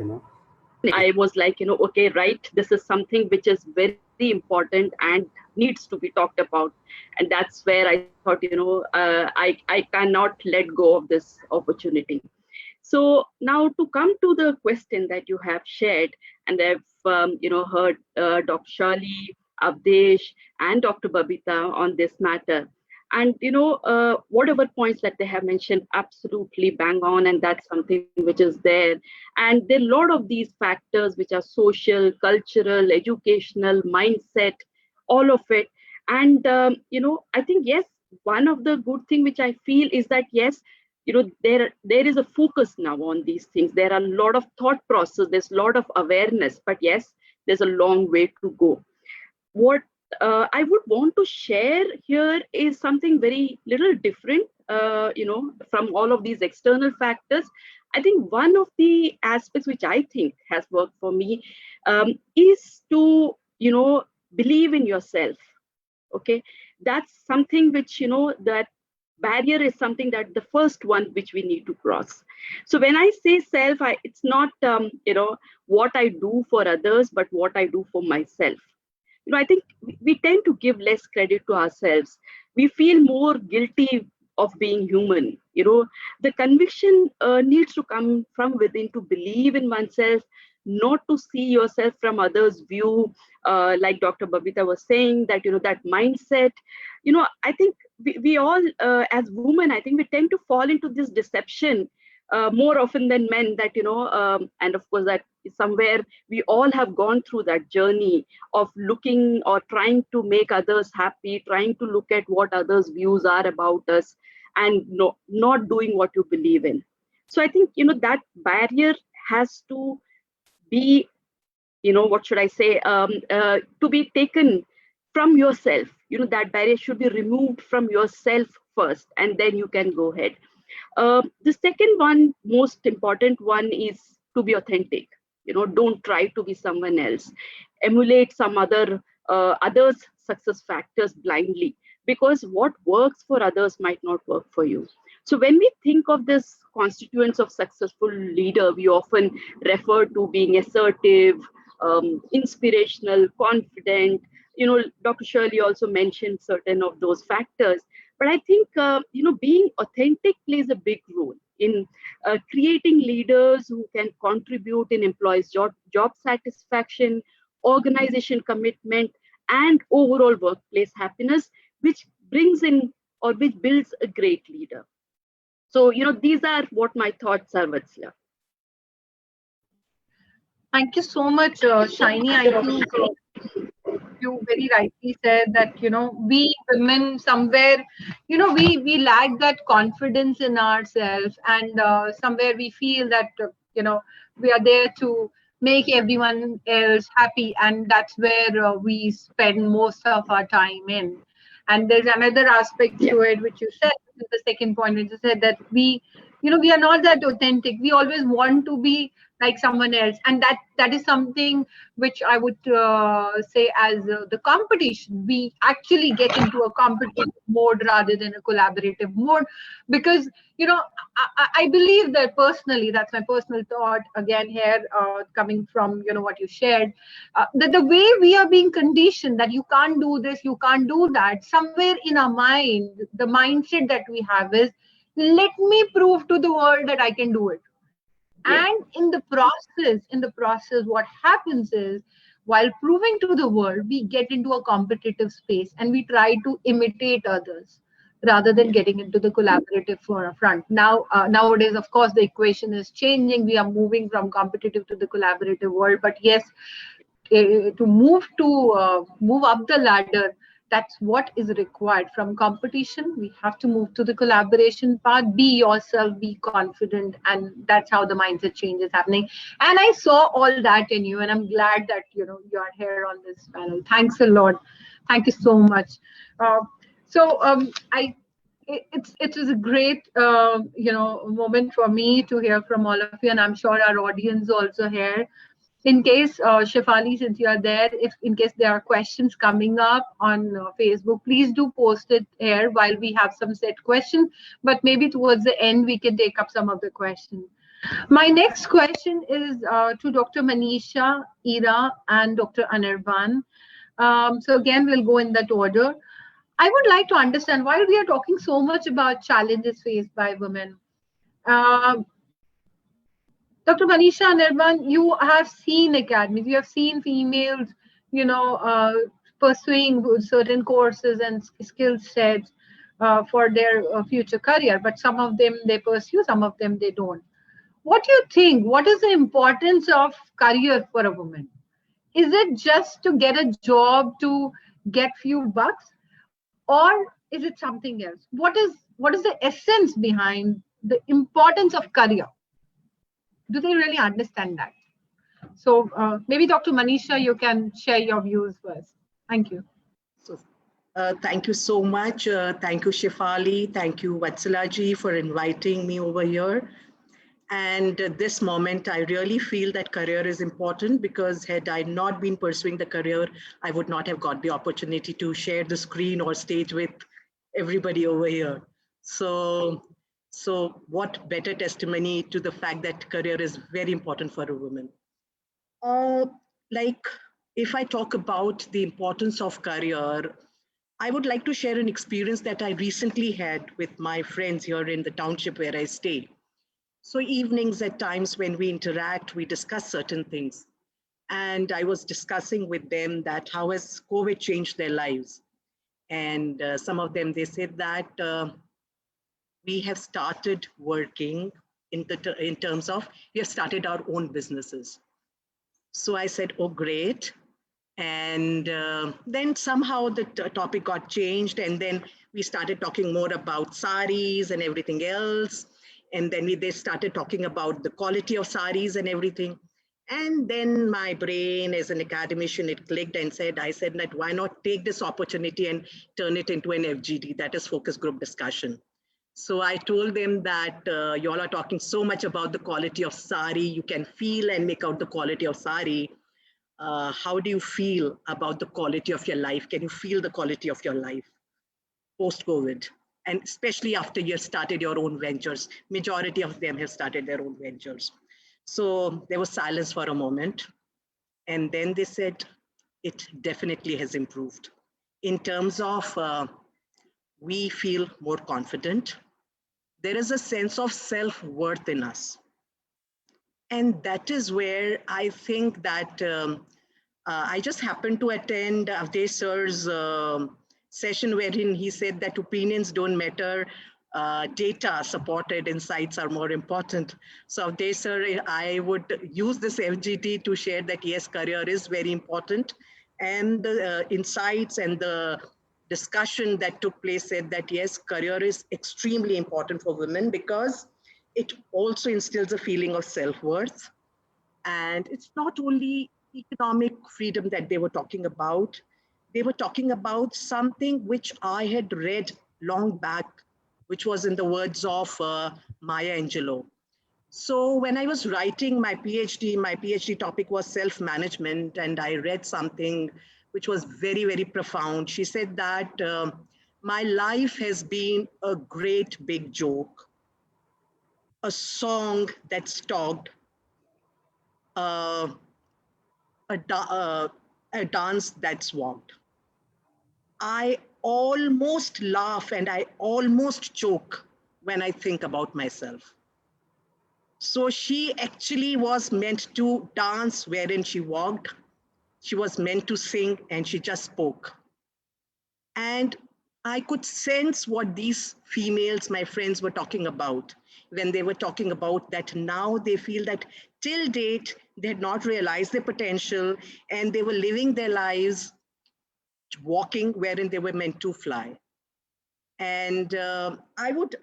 I was like, okay, right, this is something which is very important and needs to be talked about. And that's where I thought, I cannot let go of this opportunity. So now to come to the question that you have shared, and I've, heard Dr. Shirley, Avdesh, and Dr. Babita on this matter. And, whatever points that they have mentioned, absolutely bang on. And that's something which is there. And there are a lot of these factors which are social, cultural, educational, mindset, all of it. And, I think, yes, one of the good thing which I feel is that, yes, there is a focus now on these things. There are a lot of thought process, there's a lot of awareness, but yes, there's a long way to go. What I would want to share here is something very little different, from all of these external factors. I think one of the aspects which I think has worked for me is to, believe in yourself. Okay, that's something which, that barrier is something that the first one which we need to cross. So when I say self, it's not, what I do for others, but what I do for myself. I think we tend to give less credit to ourselves. We feel more guilty of being human. The conviction needs to come from within, to believe in oneself, not to see yourself from others' view. Like Dr. Babita was saying, that, that mindset, I think we all, as women, I think we tend to fall into this deception more often than men, that, and of course that somewhere we all have gone through that journey of looking or trying to make others happy, trying to look at what others' views are about us, and not doing what you believe in. So I think, that barrier has to be, what should I say, to be taken from yourself. That barrier should be removed from yourself first, and then you can go ahead. The second one, most important one, is to be authentic. Don't try to be someone else. Emulate some others' success factors blindly, because what works for others might not work for you. So when we think of this constituents of successful leader, we often refer to being assertive, inspirational, confident. Dr. Shirley also mentioned certain of those factors. But I think, being authentic plays a big role in creating leaders who can contribute in employees' job satisfaction, organization commitment, and overall workplace happiness, which brings in, or which builds a great leader. So, these are what my thoughts are, Vatsala. Thank you so much, Shiny. I think you very rightly said that, we women somewhere, we lack that confidence in ourselves, and somewhere we feel that, we are there to make everyone else happy, and that's where we spend most of our time in. And there's another aspect to it, which you said, the second point, which you said that we, we are not that authentic. We always want to be like someone else, and that is something which I would say as the competition. We actually get into a competitive mode rather than a collaborative mode, because I believe that personally, that's my personal thought again here, coming from what you shared, that the way we are being conditioned, that you can't do this, you can't do that, somewhere in our mind, the mindset that we have is, let me prove to the world that I can do it. Yes. And in the process, what happens is, while proving to the world, we get into a competitive space and we try to imitate others rather than Yes. getting into the collaborative front. Now, nowadays, of course, the equation is changing. We are moving from competitive to the collaborative world. But yes, to move up the ladder, that's what is required. From competition, we have to move to the collaboration part. Be yourself, be confident, and that's how the mindset change is happening. And I saw all that in you, and I'm glad that you're here on this panel. Thanks a lot. Thank you so much. I it was a great moment for me to hear from all of you, and I'm sure our audience also here. In case, Shefali, since you are there, if in case there are questions coming up on Facebook, please do post it here while we have some set questions. But maybe towards the end, we can take up some of the questions. My next question is to Dr. Manisha, Ira, and Dr. Anirban. So again, we'll go in that order. I would like to understand, while we are talking so much about challenges faced by women, Dr. Manisha and Nirvan, you have seen academies, you have seen females, pursuing certain courses and skill sets for their future career, but some of them they pursue, some of them they don't. What do you think? What is the importance of career for a woman? Is it just to get a job to get few bucks, or is it something else? What is the essence behind the importance of career? Do they really understand that? So maybe Dr. Manisha, you can share your views first. Thank you. So, thank you so much. Thank you, Shefali. Thank you, Vatsalaji, for inviting me over here. And at this moment, I really feel that career is important, because had I not been pursuing the career, I would not have got the opportunity to share the screen or stage with everybody over here. So what better testimony to the fact that career is very important for a woman. Like, if I talk about the importance of career, I would like to share an experience that I recently had with my friends here in the township where I stay. So evenings, at times when we interact, we discuss certain things. And I was discussing with them that how has COVID changed their lives. And some of them, they said that we have started working in terms of, we have started our own businesses. So I said, oh, great. And then somehow the topic got changed, and then we started talking more about saris and everything else. And then they started talking about the quality of saris and everything. And then my brain as an academician, it clicked and I said that why not take this opportunity and turn it into an FGD, that is focus group discussion. So I told them that you all are talking so much about the quality of sari, you can feel and make out the quality of sari. How do you feel about the quality of your life? Can you feel the quality of your life post-COVID? And especially after you started your own ventures, majority of them have started their own ventures. So there was silence for a moment. And then they said, it definitely has improved. In terms of, we feel more confident. There is a sense of self-worth in us. And that is where I think that I just happened to attend Avdesh sir's session wherein he said that opinions don't matter, data supported insights are more important. So Avdesh sir, I would use this FGT to share that yes, career is very important. And the insights and the discussion that took place said that yes, career is extremely important for women because it also instills a feeling of self-worth. And it's not only economic freedom that they were talking about. They were talking about something which I had read long back, which was in the words of Maya Angelou. So when I was writing my PhD topic was self-management, and I read something which was very, very profound. She said that my life has been a great big joke, a song that's talked, uh, a dance that's walked. I almost laugh and I almost choke when I think about myself. So she actually was meant to dance wherein she walked. She was meant to sing and she just spoke. And I could sense what these females, my friends, were talking about when they were talking about that now they feel that till date, they had not realized their potential and they were living their lives walking wherein they were meant to fly. And I would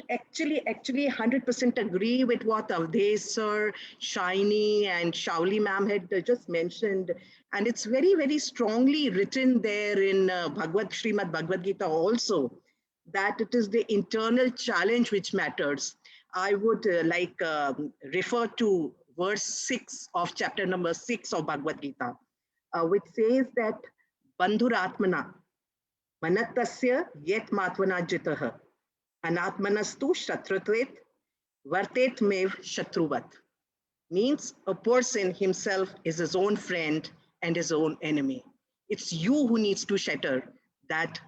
actually 100% agree with what Avdesh sir, Shiny and Shauli ma'am had just mentioned. And it's very, very strongly written there in Srimad Bhagavad Gita also, that it is the internal challenge which matters. I would refer to verse 6 of chapter number 6 of Bhagavad Gita, which says that Bandhuratmana, Manatasya yet matvana jitah, anatmanastu shatrutvet, vartet mev shatruvat. Means a person himself is his own friend and his own enemy. It's you who needs to shatter that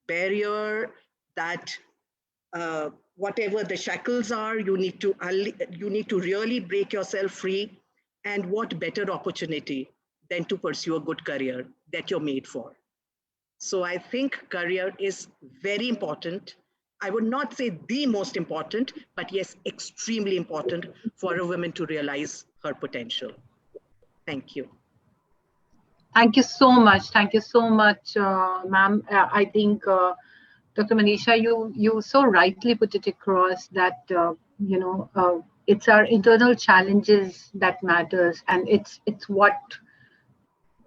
barrier, that whatever the shackles are, you need to really break yourself free. And what better opportunity than to pursue a good career that you're made for. So I think career is very important. I would not say the most important, but yes, extremely important for a woman to realize her potential. Thank you. Thank you so much. Thank you so much, ma'am. I think, Dr. Manisha, you so rightly put it across that, it's our internal challenges that matters, and it's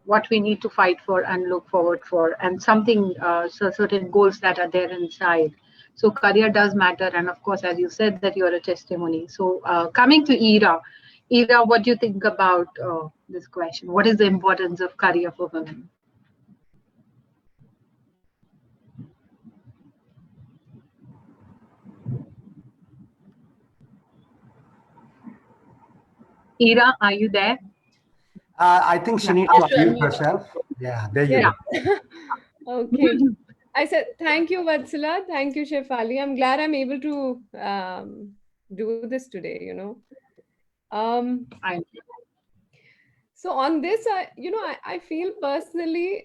what we need to fight for and look forward for, and something, so certain goals that are there inside. So career does matter, and of course, as you said, that you are a testimony. So coming to Ira, what do you think about this question? What is the importance of career for women? Ira, are you there? I think she needs to unmute herself. Yeah, there you go. Okay. I said, thank you, Vatsala. Thank you, Shefali. I'm glad I'm able to do this today, So on this, I feel personally,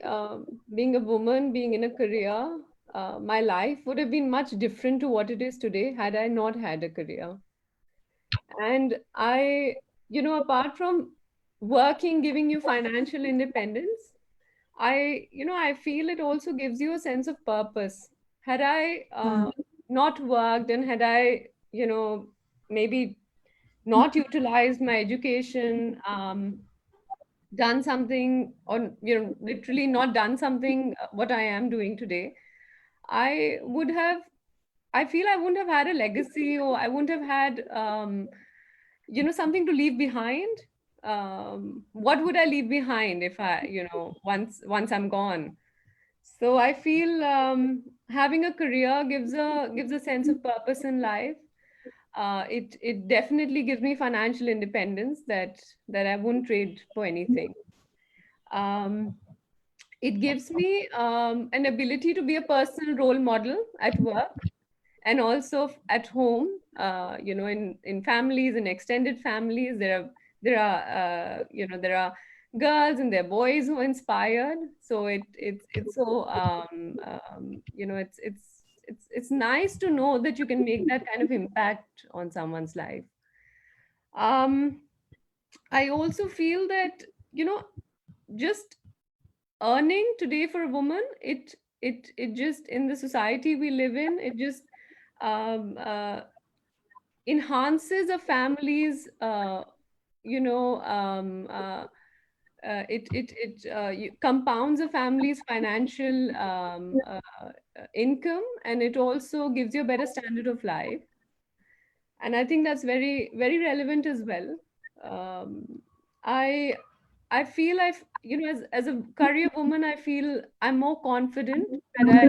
being a woman, being in a career, my life would have been much different to what it is today had I not had a career. And I, apart from working, giving you financial independence, I feel it also gives you a sense of purpose. Had I not worked, and had I, maybe not utilized my education, done something, or, literally not done something, what I am doing today, I feel I wouldn't have had a legacy, or I wouldn't have had, something to leave behind. What would I leave behind if I, once I'm gone? So I feel having a career gives a sense of purpose in life. It definitely gives me financial independence that I wouldn't trade for anything. It gives me an ability to be a personal role model at work and also at home. In families and extended families, there are girls and there are boys who are inspired. So it's so it's nice to know that you can make that kind of impact on someone's life. I also feel that, just earning today for a woman, it just, in the society we live in, it just um, uh, enhances a family's compounds a family's financial income, and it also gives you a better standard of life. And I think that's very, very relevant as well. Um, I feel as a career woman, I feel I'm more confident that I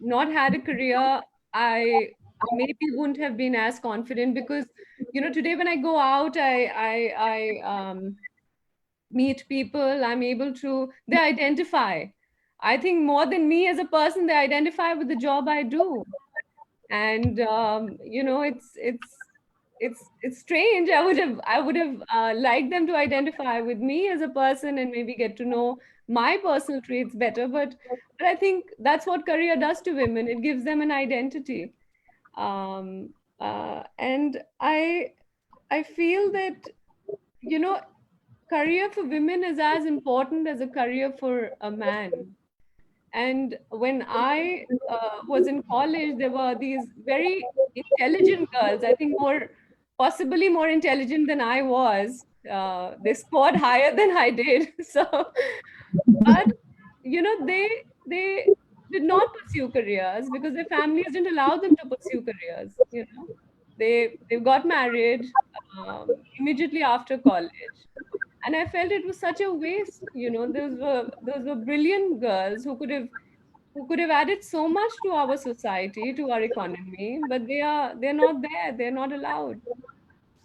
not had a career, I maybe wouldn't have been as confident because, today when I go out, I meet people, I'm able to, they identify. I think more than me as a person, they identify with the job I do. And, it's strange. I would have liked them to identify with me as a person and maybe get to know my personal traits better. But I think that's what career does to women. It gives them an identity. Um, and I feel that, career for women is as important as a career for a man. And when I was in college, there were these very intelligent girls, I think possibly more intelligent than I was. They scored higher than I did. So, but, they did not pursue careers because their families didn't allow them to pursue careers. They got married immediately after college. And I felt it was such a waste. Those were brilliant girls who could have added so much to our society, to our economy, but they're not there. They're not allowed.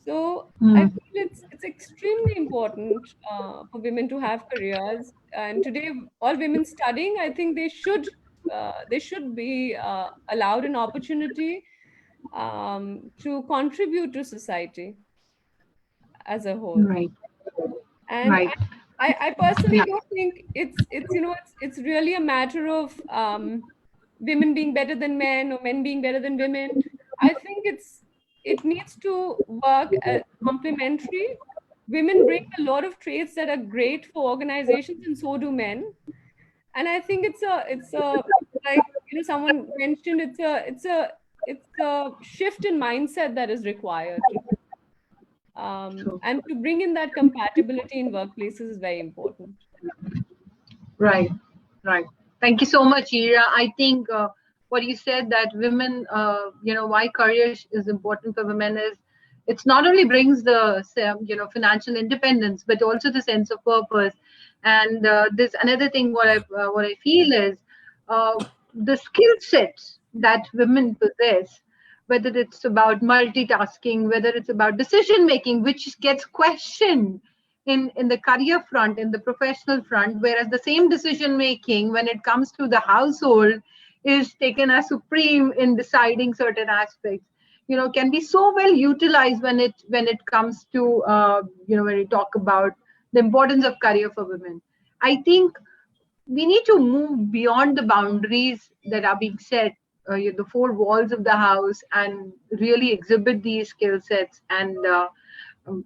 So I Hmm. feel it's extremely important for women to have careers. And today, all women studying, I think they should be allowed an opportunity to contribute to society as a whole. Right. And Right. I personally Yeah. don't think it's really a matter of women being better than men or men being better than women. I think it needs to work as complementary. Women bring a lot of traits that are great for organizations, and so do men. And I think it's a like someone mentioned, it's a shift in mindset that is required. True. And to bring in that compatibility in workplaces is very important. Right, right. Thank you so much, Ira. I think what you said, that women, why career is important for women is it's not only brings the financial independence, but also the sense of purpose. And this another thing what I feel is the skill sets that women possess, whether it's about multitasking, whether it's about decision making, which gets questioned in the career front, in the professional front, whereas the same decision making when it comes to the household is taken as supreme in deciding certain aspects, can be so well utilized when it comes to when we talk about the importance of career for women. I think we need to move beyond the boundaries that are being set, the four walls of the house, and really exhibit these skill sets. And um,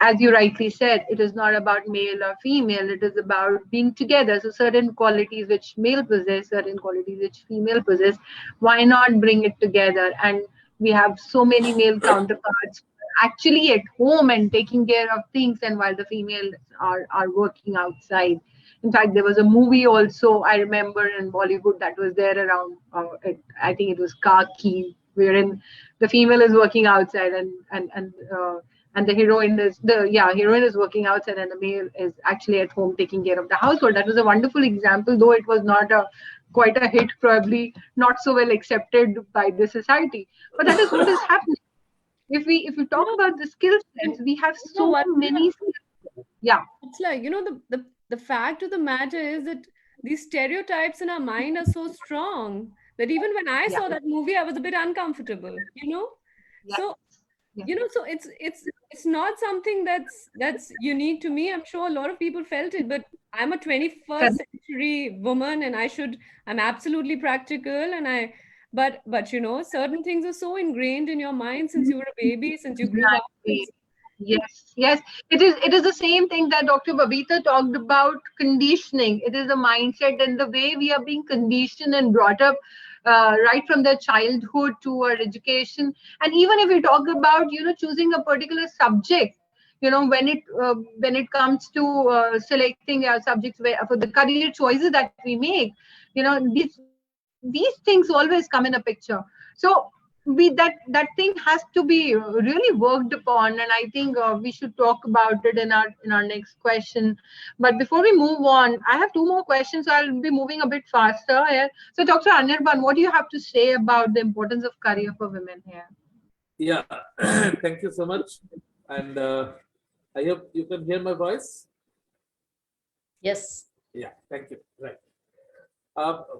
as you rightly said, it is not about male or female, it is about being together. So certain qualities which male possess, certain qualities which female possess, why not bring it together? And we have so many male counterparts actually at home and taking care of things, and while the females are working outside. In fact, there was a movie also, I remember, in Bollywood, that was there around, I think it was Kaki, wherein the female is working outside, and the heroine is working outside, and the male is actually at home taking care of the household. That was a wonderful example, though it was not quite a hit, probably not so well accepted by the society. But that is what is happening. If we talk about the skill sets, we have so what? many skills. Yeah. It's like, the fact of the matter is that these stereotypes in our mind are so strong that even when I saw that movie, I was a bit uncomfortable. Yeah. So, Yeah. so it's not something that's unique to me. I'm sure a lot of people felt it, but I'm a 21st century woman, and I'm absolutely practical, but certain things are so ingrained in your mind since you were a baby, since you grew up. Exactly. Yes. It is the same thing that Dr. Babita talked about, conditioning. It is the mindset and the way we are being conditioned and brought up right from their childhood to our education. And even if we talk about, choosing a particular subject, when it comes to selecting our subjects for the career choices that we make, these things always come in a picture. So that thing has to be really worked upon, and I think we should talk about it in our next question. But before we move on, I have two more questions, so I'll be moving a bit faster here. So Dr. Anirban, what do you have to say about the importance of career for women here? Yeah, thank you so much. And I hope you can hear my voice. Yes. Yeah, thank you. Right.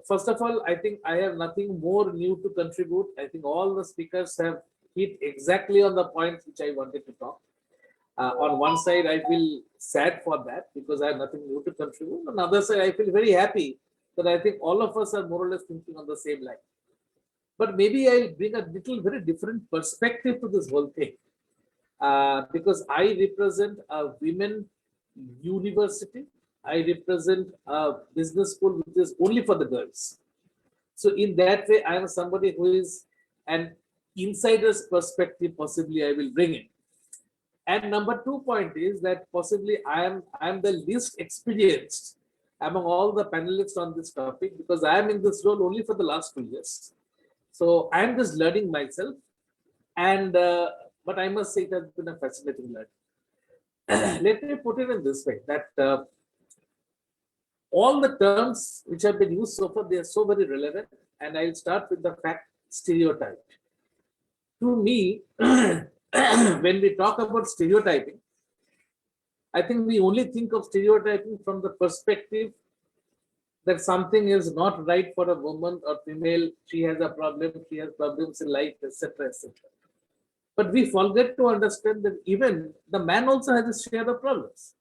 First of all, I think I have nothing more new to contribute. I think all the speakers have hit exactly on the points which I wanted to talk. On one side, I feel sad for that because I have nothing new to contribute. On the other side, I feel very happy that I think all of us are more or less thinking on the same line. But maybe I'll bring a little very different perspective to this whole thing. Because I represent a women university. I represent a business school which is only for the girls. So in that way, I am somebody who is an insider's perspective, possibly I will bring in. And number 2 point is that possibly I am the least experienced among all the panelists on this topic because I am in this role only for the last 2 years. So I am just learning myself, and but I must say it has been a fascinating learning. Let me put it in this way: that all the terms which have been used so far, they are so very relevant, and I'll start with the fact stereotype. To me, when we talk about stereotyping, I think we only think of stereotyping from the perspective that something is not right for a woman or female, she has a problem, she has problems in life, etc., etc. But we forget to understand that even the man also has a share of problems.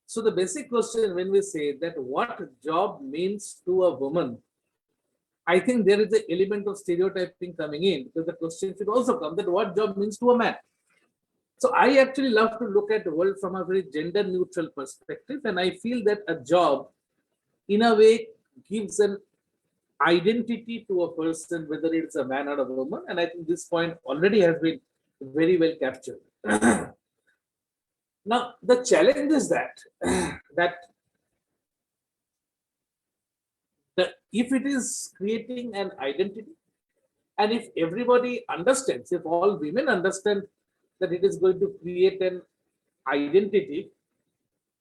So the basic question when we say that what job means to a woman, I think there is an element of stereotyping coming in, because the question should also come that what job means to a man. So I actually love to look at the world from a very gender neutral perspective, and I feel that a job in a way gives an identity to a person, whether it's a man or a woman, and I think this point already has been very well captured. Now the challenge is that if it is creating an identity, and if everybody understands, if all women understand that it is going to create an identity,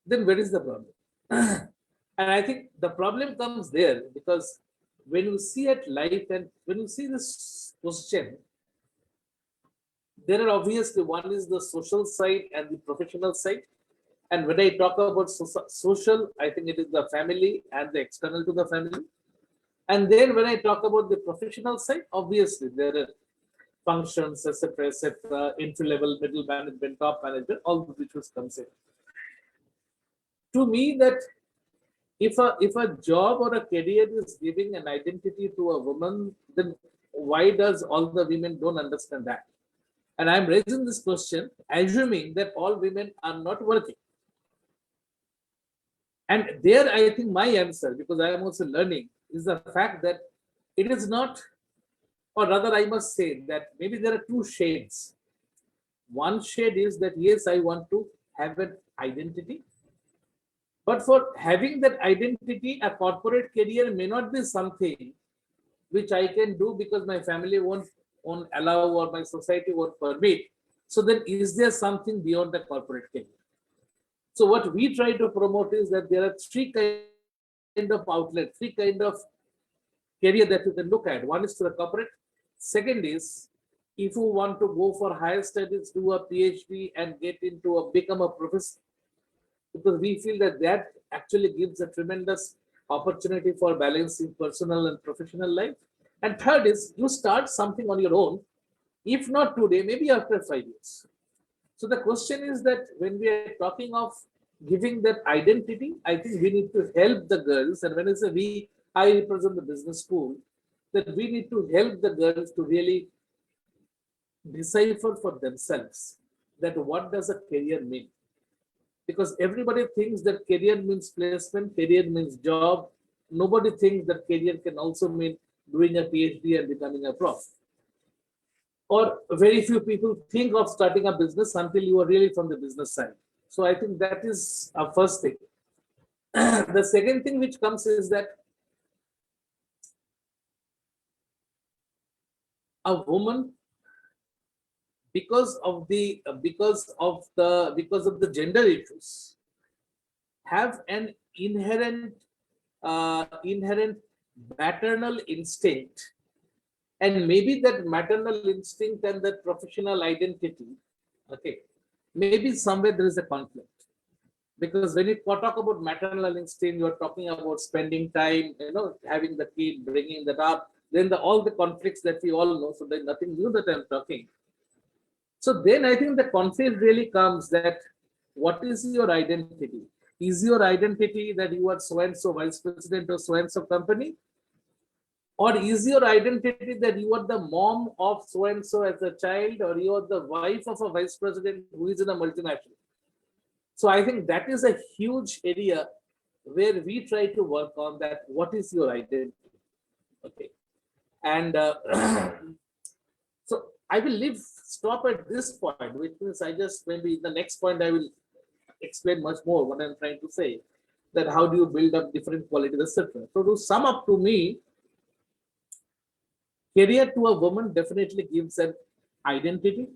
then where is the problem? And I think the problem comes there because when you see at life and when you see this question, there are obviously one is the social side and the professional side. And when I talk about social, I think it is the family and the external to the family. And then when I talk about the professional side, obviously there are functions, etc., entry level, middle management, top management, all of which comes in. To me, that if a job or a career is giving an identity to a woman, then why does all the women don't understand that? And I'm raising this question, assuming that all women are not working. And there, I think my answer, because I am also learning, is the fact that it is not, or rather I must say that maybe there are two shades. One shade is that, yes, I want to have an identity. But for having that identity, a corporate career may not be something which I can do because my family won't allow or my society won't permit. So then is there something beyond the corporate career? So what we try to promote is that there are three kind of outlets, three kind of career that you can look at. One is to the corporate. Second is, if you want to go for higher studies, do a PhD and get into become a professor, because we feel that that actually gives a tremendous opportunity for balancing personal and professional life. And third is, you start something on your own, if not today, maybe after 5 years. So the question is that when we are talking of giving that identity, I think we need to help the girls. And when I say we, I represent the business school, that we need to help the girls to really decipher for themselves that what does a career mean? Because everybody thinks that career means placement, career means job. Nobody thinks that career can also mean doing a PhD and becoming a prof. Or very few people think of starting a business until you are really from the business side. So I think that is a first thing. The second thing which comes is that a woman, because of the gender issues, have an inherent maternal instinct, and maybe that maternal instinct and that professional identity, okay, maybe somewhere there is a conflict. Because when you talk about maternal instinct, you're talking about spending time, having the kid, bringing that up, then all the conflicts that we all know. So there's nothing new that I'm talking. So then I think the conflict really comes that what is your identity? Is your identity that you are so-and-so vice president of so-and-so company? Or is your identity that you are the mom of so-and-so as a child, or you are the wife of a vice president who is in a multinational? So I think that is a huge area where we try to work on that. What is your identity? Okay. And so I will stop at this point, which means maybe the next point I will explain much more what I'm trying to say, that how do you build up different qualities, etc. So to sum up, to me, career to a woman definitely gives an identity,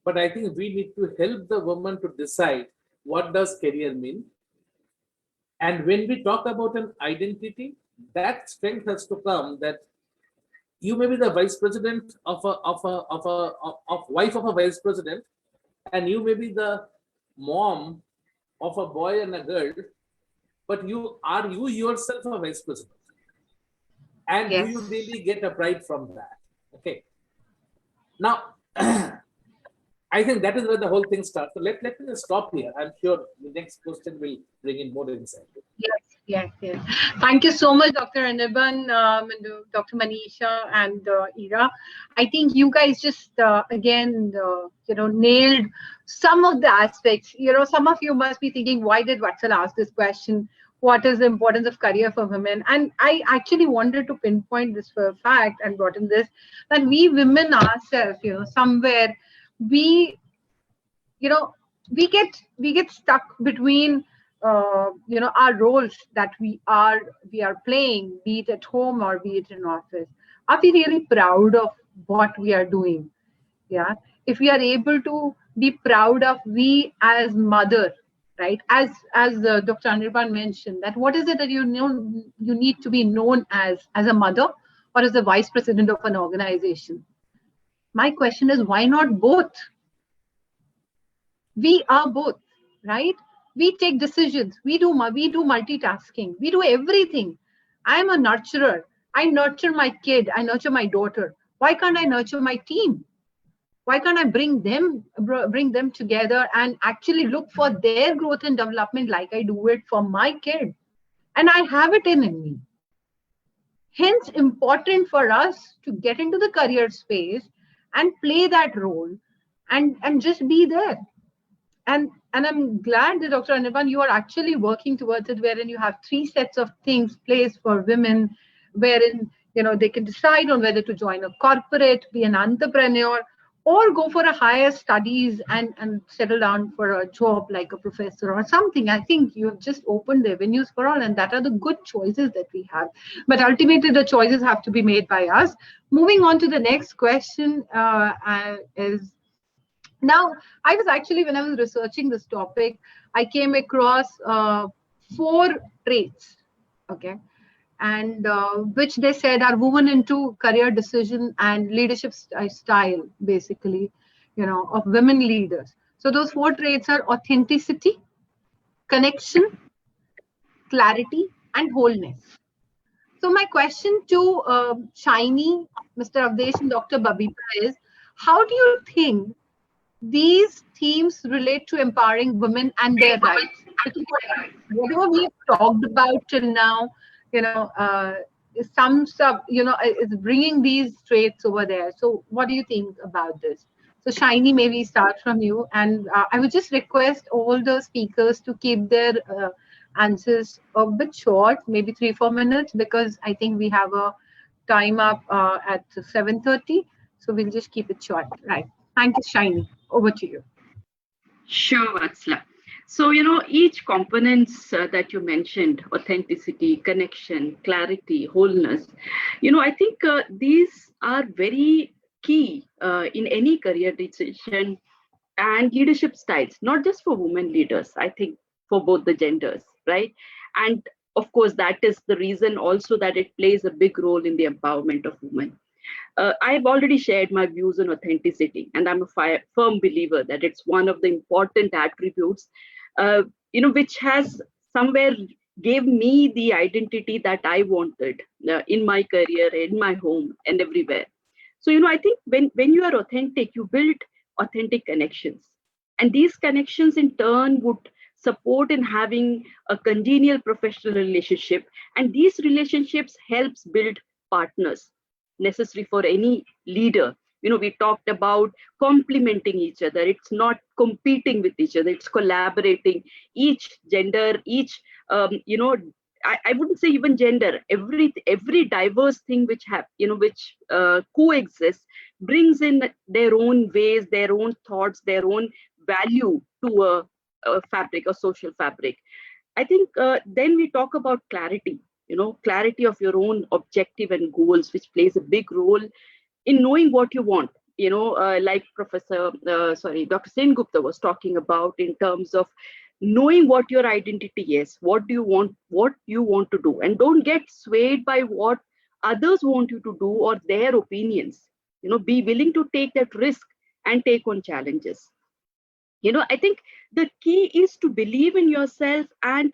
but I think we need to help the woman to decide what does career mean. And when we talk about an identity, that strength has to come that you may be the vice president of wife of a vice president, and you may be the mom of a boy and a girl, but you yourself a vice president? And Yes. do you really get a pride from that? Okay. Now, I think that is where the whole thing starts. So let me just stop here. I'm sure the next question will bring in more insight. Yes. Thank you so much, Dr. Anirban, and Dr. Manisha, and Ira. I think you guys just again, nailed some of the aspects. Some of you must be thinking, why did Vatsala ask this question? What is the importance of career for women? And I actually wanted to pinpoint this for a fact and brought in this, that we women ourselves, somewhere we get stuck between our roles that we are playing, be it at home or be it in office. Are we really proud of what we are doing? Yeah. If we are able to be proud of we as mother, right? As Dr. Anirban mentioned, that what is it that you need to be known as a mother or as the vice president of an organization? My question is, why not both? We are both, right? We take decisions. We do multitasking. We do everything. I am a nurturer. I nurture my kid. I nurture my daughter. Why can't I nurture my team? Why can't I bring them together and actually look for their growth and development like I do it for my kid? And I have it in me. Hence, important for us to get into the career space and play that role and just be there. And I'm glad that Dr. Anirban, you are actually working towards it, wherein you have 3 sets of things placed for women, wherein they can decide on whether to join a corporate, be an entrepreneur, or go for a higher studies and settle down for a job like a professor or something. I think you have just opened the avenues for all, and that are the good choices that we have. But ultimately, the choices have to be made by us. Moving on to the next question is, now, I was actually, when I was researching this topic, I came across 4 traits, okay, and which they said are woven into career decision and leadership style, basically, of women leaders. So those 4 traits are authenticity, connection, clarity, and wholeness. So my question to Shiny, Mr. Avdesh, and Dr. Babita is, how do you think these themes relate to empowering women and their rights? Whatever we've talked about till now, some stuff, is bringing these traits over there. So what do you think about this? So Shiny, maybe start from you. And I would just request all the speakers to keep their answers a bit short, maybe 3-4 minutes, because I think we have a time up at 7:30. So we'll just keep it short. Right. Thank you, Shiny. Over to you. Sure, Vatsala. So, each components that you mentioned, authenticity, connection, clarity, wholeness, I think these are very key in any career decision and leadership styles, not just for women leaders, I think for both the genders, right? And of course, that is the reason also that it plays a big role in the empowerment of women. I've already shared my views on authenticity, and I'm a firm believer that it's one of the important attributes, which has somewhere gave me the identity that I wanted in my career, in my home, and everywhere. So, I think when you are authentic, you build authentic connections. And these connections in turn would support in having a congenial professional relationship. And these relationships helps build partners necessary for any leader. We talked about complementing each other. It's not competing with each other. It's collaborating. Each gender, each, I wouldn't say even gender, every diverse thing which coexists brings in their own ways, their own thoughts, their own value to a fabric, a social fabric. I think then we talk about clarity, clarity of your own objective and goals, which plays a big role in knowing what you want, like Dr. Sengupta was talking about in terms of knowing what your identity is, what you want to do, and don't get swayed by what others want you to do or their opinions. Be willing to take that risk and take on challenges. I think the key is to believe in yourself and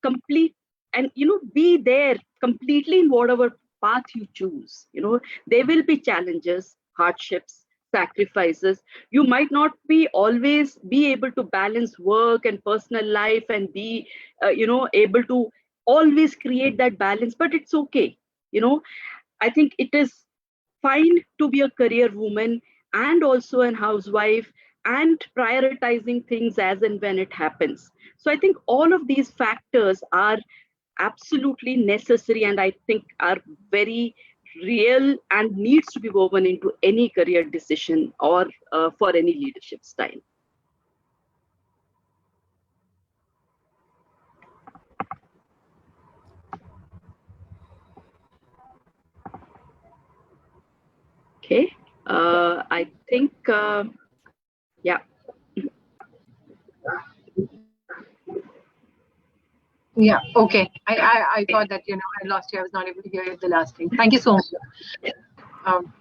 complete and be there completely in whatever path you choose. There will be challenges, hardships, sacrifices. You might not always be able to balance work and personal life and be able to always create that balance, but it's okay. I think it is fine to be a career woman and also a housewife and prioritizing things as and when it happens. So I think all of these factors are absolutely necessary and I think are very real and needs to be woven into any career decision or for any leadership style. Okay, I think, yeah. Yeah, okay. I thought that, I lost you. I was not able to hear the last thing. Thank you so much.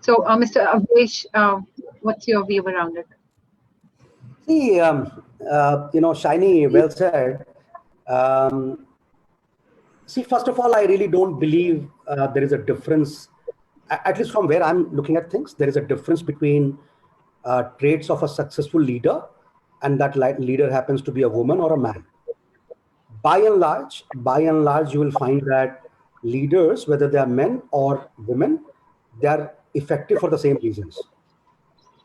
So, Mr. Avdesh, what's your view around it? See, Shiny, well said. See, first of all, I really don't believe there is a difference, at least from where I'm looking at things, there is a difference between traits of a successful leader and that leader happens to be a woman or a man. By and large, you will find that leaders, whether they are men or women, they are effective for the same reasons.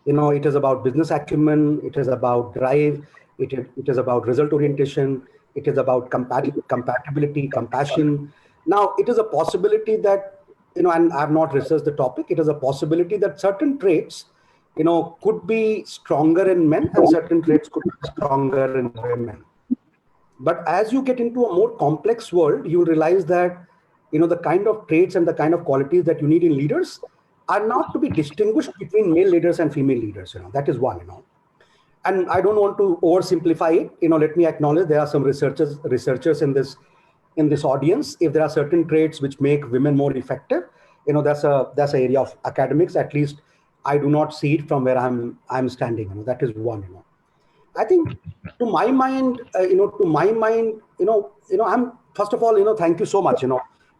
It is about business acumen, it is about drive, it is about result orientation, it is about compatibility, compassion. Now, it is a possibility that, and I have not researched the topic, it is a possibility that certain traits, could be stronger in men and certain traits could be stronger in women. But as you get into a more complex world, you realize that, the kind of traits and the kind of qualities that you need in leaders are not to be distinguished between male leaders and female leaders. That is one, And I don't want to oversimplify it. Let me acknowledge there are some researchers in this audience. If there are certain traits which make women more effective, that's an area of academics. At least I do not see it from where I'm standing. That is one. I think, to my mind, I'm first of all, thank you so much,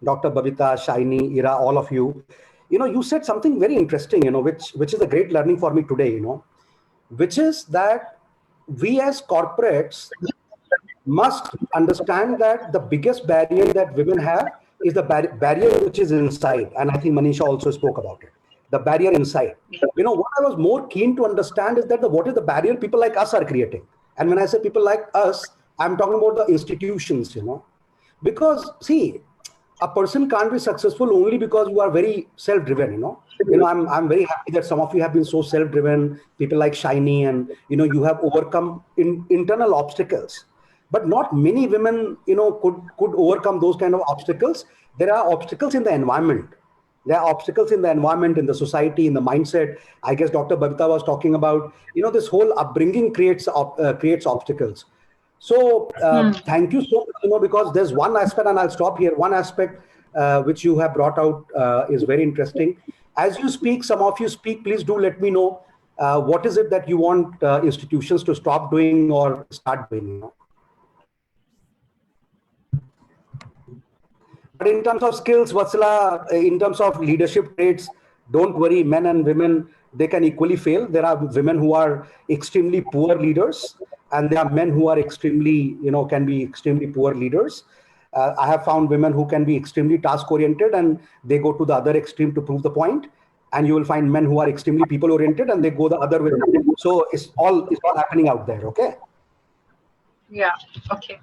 Dr. Babita, Shiny, Ira, all of you. You said something very interesting, which is a great learning for me today, which is that we as corporates must understand that the biggest barrier that women have is the barrier which is inside. And I think Manisha also spoke about it. The barrier inside. What I was more keen to understand is that what is the barrier people like us are creating. And when I say people like us, I'm talking about the institutions, because see, a person can't be successful only because you are very self-driven, I'm very happy that some of you have been so self-driven, people like Shiny, and, you have overcome internal obstacles. But not many women, could overcome those kind of obstacles. There are obstacles in the environment. There are obstacles in the environment, in the society, in the mindset. I guess Dr. Babita was talking about, this whole upbringing creates obstacles. So thank you so much, because there's one aspect, and I'll stop here. One aspect which you have brought out is very interesting. As you speak, some of you speak, please do let me know what is it that you want institutions to stop doing or start doing. But in terms of skills, Vatsala, in terms of leadership traits, don't worry, men and women, they can equally fail. There are women who are extremely poor leaders, and there are men who are extremely, can be extremely poor leaders. I have found women who can be extremely task-oriented, and they go to the other extreme to prove the point. And you will find men who are extremely people-oriented, and they go the other way. So it's all happening out there, okay? Yeah, okay,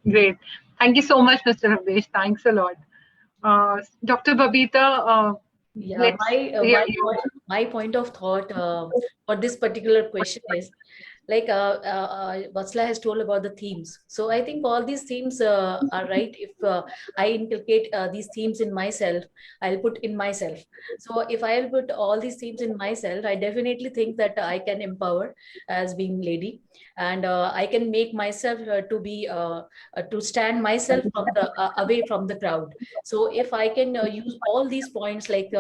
great. Thank you so much, Mr. Ramesh. Thanks a lot. Dr. Babita, Yeah, my point of thought for this particular question is, like Vatsala has told about the themes. So I think all these themes are right. If I inculcate these themes in myself, I'll put in myself. So if I'll put all these themes in myself, I definitely think that I can empower as being lady, and I can make myself to stand myself from the away from the crowd. So if I can use all these points like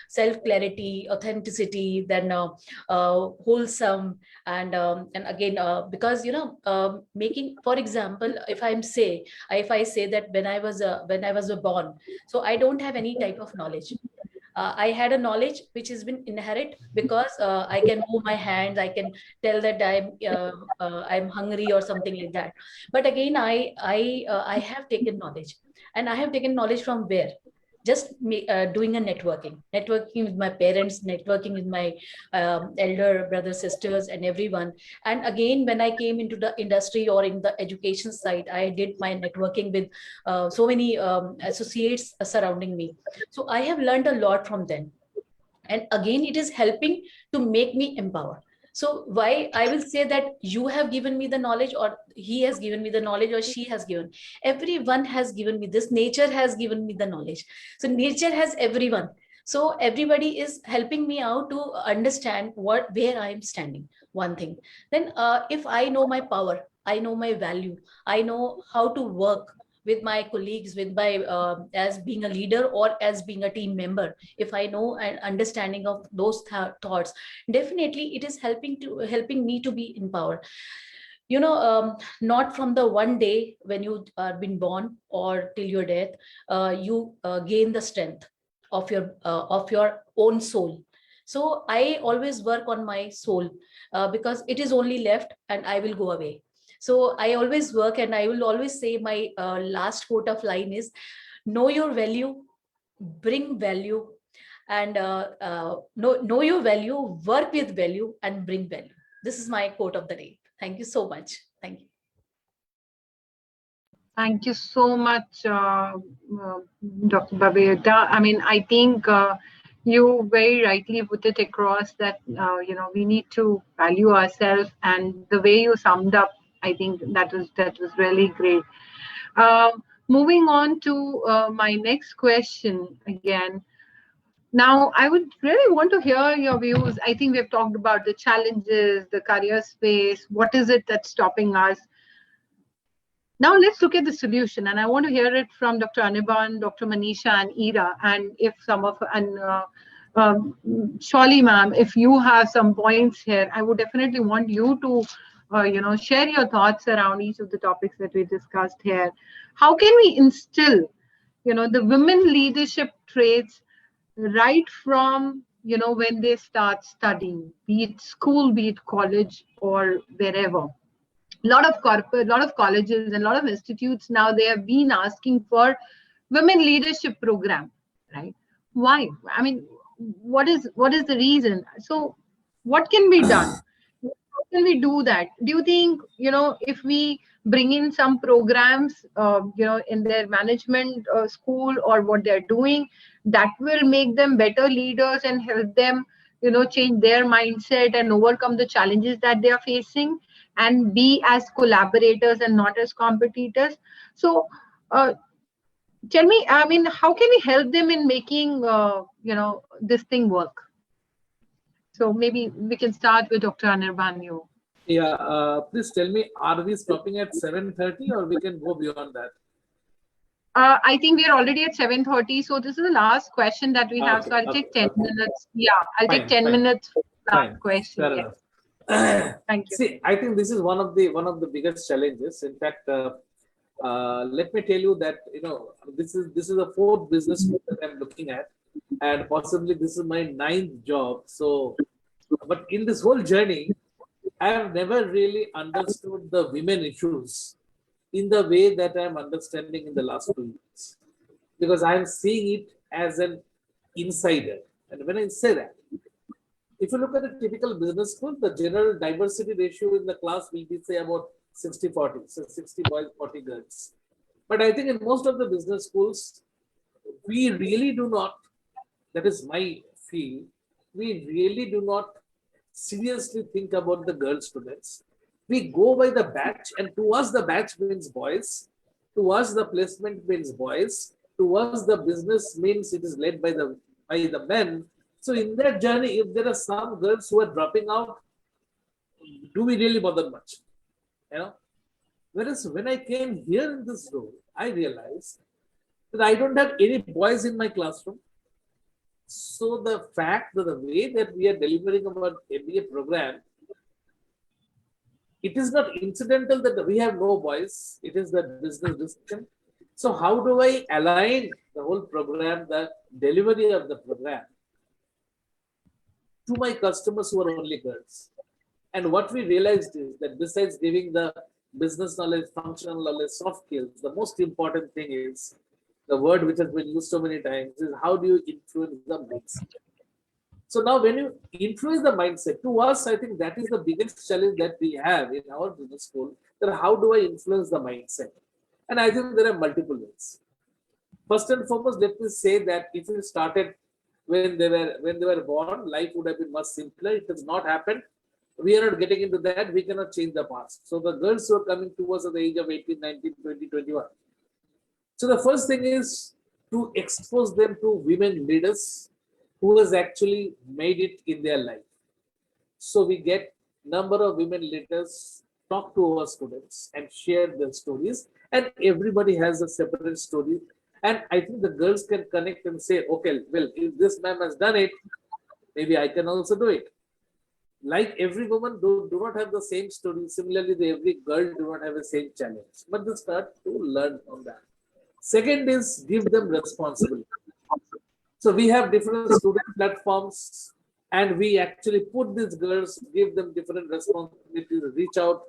self-clarity, authenticity, then wholesome, and again because making, for example, if I say that when I was born, so I don't have any type of knowledge. I had a knowledge which has been inherent because I can move my hands, I can tell that I'm hungry or something like that. But again, I have taken knowledge, and I have taken knowledge from where? Just doing a networking with my parents, networking with my elder brothers, sisters, and everyone. And again, when I came into the industry or in the education side, I did my networking with so many associates surrounding me. So I have learned a lot from them, and again, it is helping to make me empower. So why I will say that you have given me the knowledge, or he has given me the knowledge, or she has given, everyone has given me this. Nature has given me the knowledge. So nature has everyone. So everybody is helping me out to understand where I am standing. One thing. Then if I know my power, I know my value, I know how to work with my colleagues, with my as being a leader or as being a team member. If I know an understanding of those thoughts, definitely it is helping me to be empowered. Not from the one day when you are been born or till your death, you gain the strength of your own soul. So I always work on my soul because it is only left and I will go away. So I always work, and I will always say my last quote of line is, know your value, bring value, and know your value, work with value, and bring value. This is my quote of the day. Thank you so much. Thank you. Thank you so much, Dr. Babita. I mean, I think you very rightly put it across that, we need to value ourselves, and the way you summed up, I think that was really great. Moving on to my next question again. Now, I would really want to hear your views. I think we've talked about the challenges, the career space. What is it that's stopping us? Now, let's look at the solution. And I want to hear it from Dr. Anirban, Dr. Manisha, and Ira. And if Shali ma'am, if you have some points here, I would definitely want you to share your thoughts around each of the topics that we discussed here. How can we instill, the women leadership traits right from, when they start studying, be it school, be it college, or wherever? A lot of colleges and a lot of institutes now, they have been asking for women leadership program, right? Why? I mean, what is the reason? So what can be done? How can we do that? Do you think, if we bring in some programs, in their management school or what they're doing, that will make them better leaders and help them, change their mindset and overcome the challenges that they are facing and be as collaborators and not as competitors? So tell me, I mean, how can we help them in making, this thing work? So maybe we can start with Dr. Anirban. Yeah, please tell me, are we stopping at 7:30 or we can go beyond that? I think we are already at 7:30. So this is the last question that we have. Okay, So I'll take 10 okay. minutes. Yeah, I'll take 10 Fine. minutes for Fine. last question. Fair Yeah. enough. Thank you. See, I think this is one of the biggest challenges. In fact, let me tell you that this is a fourth business school that I'm looking at, and possibly this is my ninth job. So, but in this whole journey, I have never really understood the women issues in the way that I'm understanding in the last 2 years, because I'm seeing it as an insider. And when I say that, if you look at a typical business school, the general diversity ratio in the class will be, say, about 60-40, so 60 boys, 40 girls. But I think in most of the business schools, we really do not, that is my feel, we really do not seriously think about the girl students. We go by the batch, and to us, the batch means boys. To us, the placement means boys. To us, the business means it is led by the men. So in that journey, if there are some girls who are dropping out, do we really bother much? Whereas when I came here in this role, I realized that I don't have any boys in my classroom. So the fact that the way that we are delivering our MBA program, it is not incidental that we have no boys. It is the business decision. So how do I align the whole program, the delivery of the program, to my customers who are only girls? And what we realized is that besides giving the business knowledge, functional knowledge, soft skills, the most important thing is the word which has been used so many times is how do you influence the mindset? So now when you influence the mindset, to us, I think that is the biggest challenge that we have in our business school, that how do I influence the mindset? And I think there are multiple ways. First and foremost, let me say that if you started when they were born, life would have been much simpler. It has not happened. We are not getting into that. We cannot change the past. So the girls who are coming to us at the age of 18, 19, 20, 21. So the first thing is to expose them to women leaders who has actually made it in their life. So we get number of women leaders talk to our students and share their stories, and everybody has a separate story. And I think the girls can connect and say, okay, well, if this ma'am has done it, maybe I can also do it. Like every woman do not have the same story. Similarly, every girl do not have the same challenge, but they start to learn from that. Second is give them responsibility. So we have different student platforms, and we actually put these girls, give them different responsibilities, reach out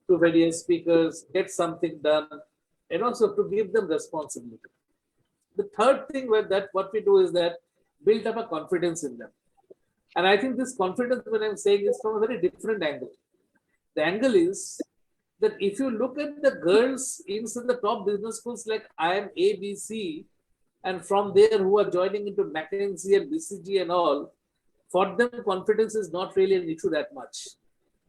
to various speakers, get something done, and also to give them responsibility. The third thing what we do is that build up a confidence in them. And I think this confidence, when I'm saying, is from a very different angle. The angle is that if you look at the girls in the top business schools like IIM, ABC, and from there who are joining into McKinsey and BCG and all, for them confidence is not really an issue that much.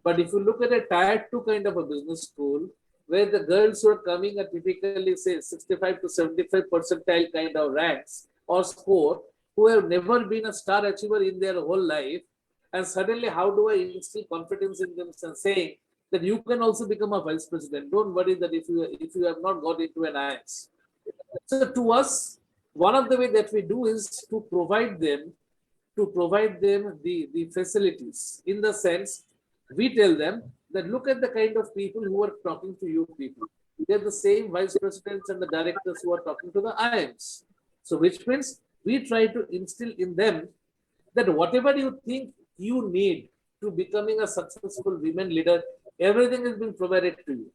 But if you look at a tier 2 kind of a business school, where the girls who are coming are typically say 65 to 75 percentile kind of ranks or score, who have never been a star achiever in their whole life, and suddenly how do I instill confidence in them and saying that you can also become a vice president? Don't worry that if you have not got into an IIS. So to us, one of the way that we do is to provide them the facilities, in the sense we tell them that look at the kind of people who are talking to you people. They're the same vice presidents and the directors who are talking to the IIMs. So which means we try to instill in them that whatever you think you need to becoming a successful women leader, everything is being provided to you.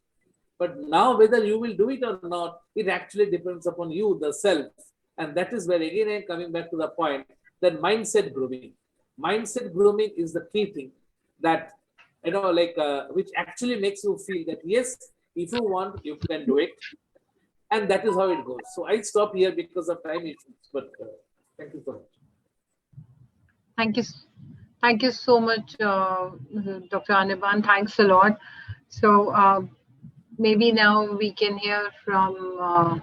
But now whether you will do it or not, it actually depends upon you, the self. And that is where again I'm coming back to the point that mindset grooming. Mindset grooming is the key thing that, which actually makes you feel that yes, if you want, you can do it. And that is how it goes. So I stop here because of time issues, but thank you so much. Thank you so much, Dr. Anirban. Thanks a lot. So maybe now we can hear from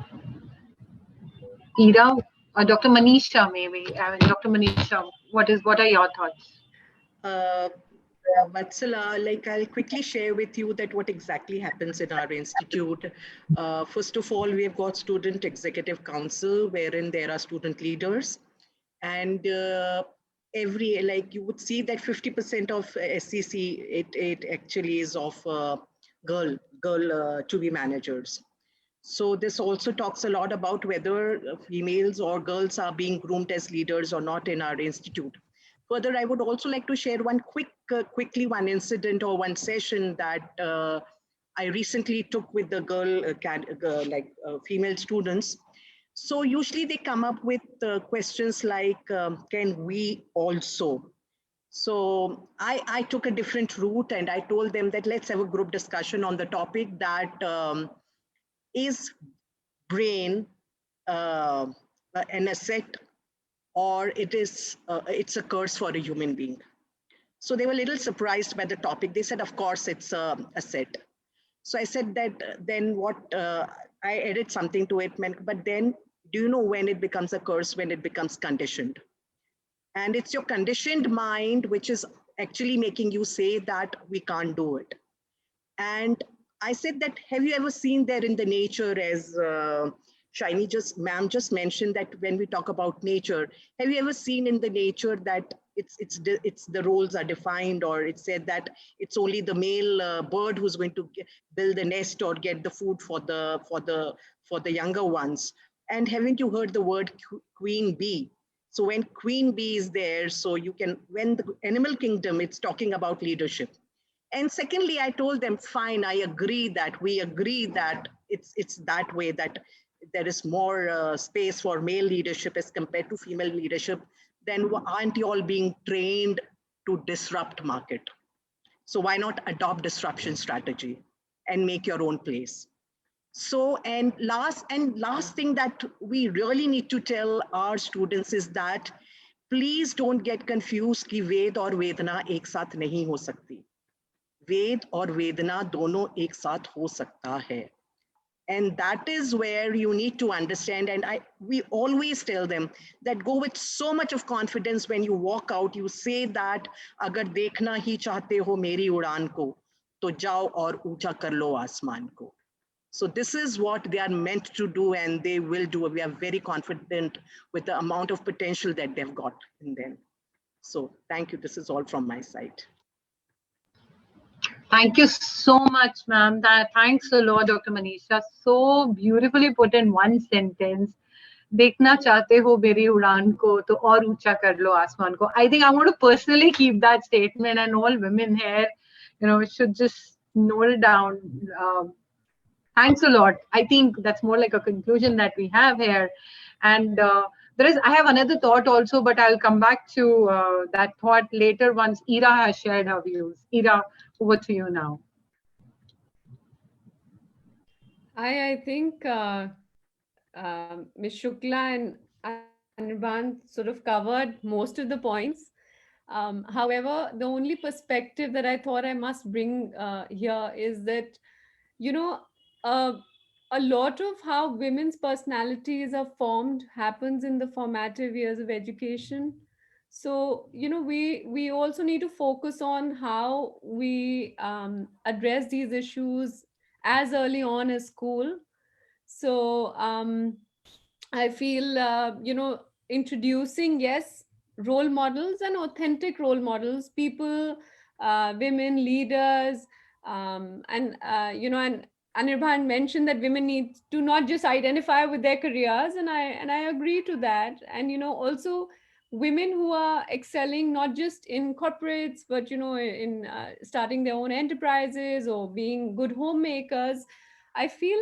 Ira or Dr. Manisha, maybe. Dr. Manisha, what are your thoughts? Uh, Vatsala, like I'll quickly share with you that what exactly happens in our institute. First of all, we have got Student Executive Council, wherein there are student leaders. And every, like you would see that 50% of SCC, it actually is of girl to be managers. So this also talks a lot about whether females or girls are being groomed as leaders or not in our institute. Further, I would also like to share quickly one incident or one session that I recently took with the female students. So usually they come up with questions like, can we also? So I took a different route and I told them that let's have a group discussion on the topic that is brain an asset or it's a curse for a human being. So they were a little surprised by the topic. They said, of course, it's a asset. So I said that then what, I added something to it, but then do you know when it becomes a curse, when it becomes conditioned? And it's your conditioned mind which is actually making you say that we can't do it. And I said that, have you ever seen there in the nature, as Shaini ma'am just mentioned, that when we talk about nature, have you ever seen in the nature that it's the roles are defined, or it's said that it's only the male bird who's going to build the nest or get the food for the younger ones? And haven't you heard the word queen bee? So when queen bee is there, so you can, when the animal kingdom, it's talking about leadership. And secondly, I told them, fine, we agree that it's that way, that there is more space for male leadership as compared to female leadership. Then aren't you all being trained to disrupt market? So why not adopt disruption strategy and make your own place? So, and last thing that we really need to tell our students is that please don't get confused कि वेद और वेदना एक साथ नहीं हो सकती. वेद और वेदना दोनों एक साथ हो सकता है. And that is where you need to understand. And we always tell them that go with so much of confidence. When you walk out, you say that अगर देखना ही चाहते हो मेरी उड़ान को, तो जाओ और ऊंचा कर लो आसमान को. So this is what they are meant to do, and they will do. We are very confident with the amount of potential that they've got in them. So thank you. This is all from my side. Thank you so much, ma'am. Thanks a lot, Dr. Manisha. So beautifully put in one sentence. देखना चाहते हो मेरी उड़ान को तो और ऊंचा कर लो आसमान को. I think I want to personally keep that statement, and all women here, should just note it down. Thanks a lot. I think that's more like a conclusion that we have here. And I have another thought also, but I'll come back to that thought later once Ira has shared her views. Ira, over to you now. I think Ms. Shukla and Anirban sort of covered most of the points. However, the only perspective that I thought I must bring here is that, a lot of how women's personalities are formed happens in the formative years of education. So, we also need to focus on how we address these issues as early on as school. So I feel, introducing, yes, role models and authentic role models, people, women leaders, and Anirban mentioned that women need to not just identify with their careers, and I agree to that. And also women who are excelling not just in corporates, but in starting their own enterprises or being good homemakers. I feel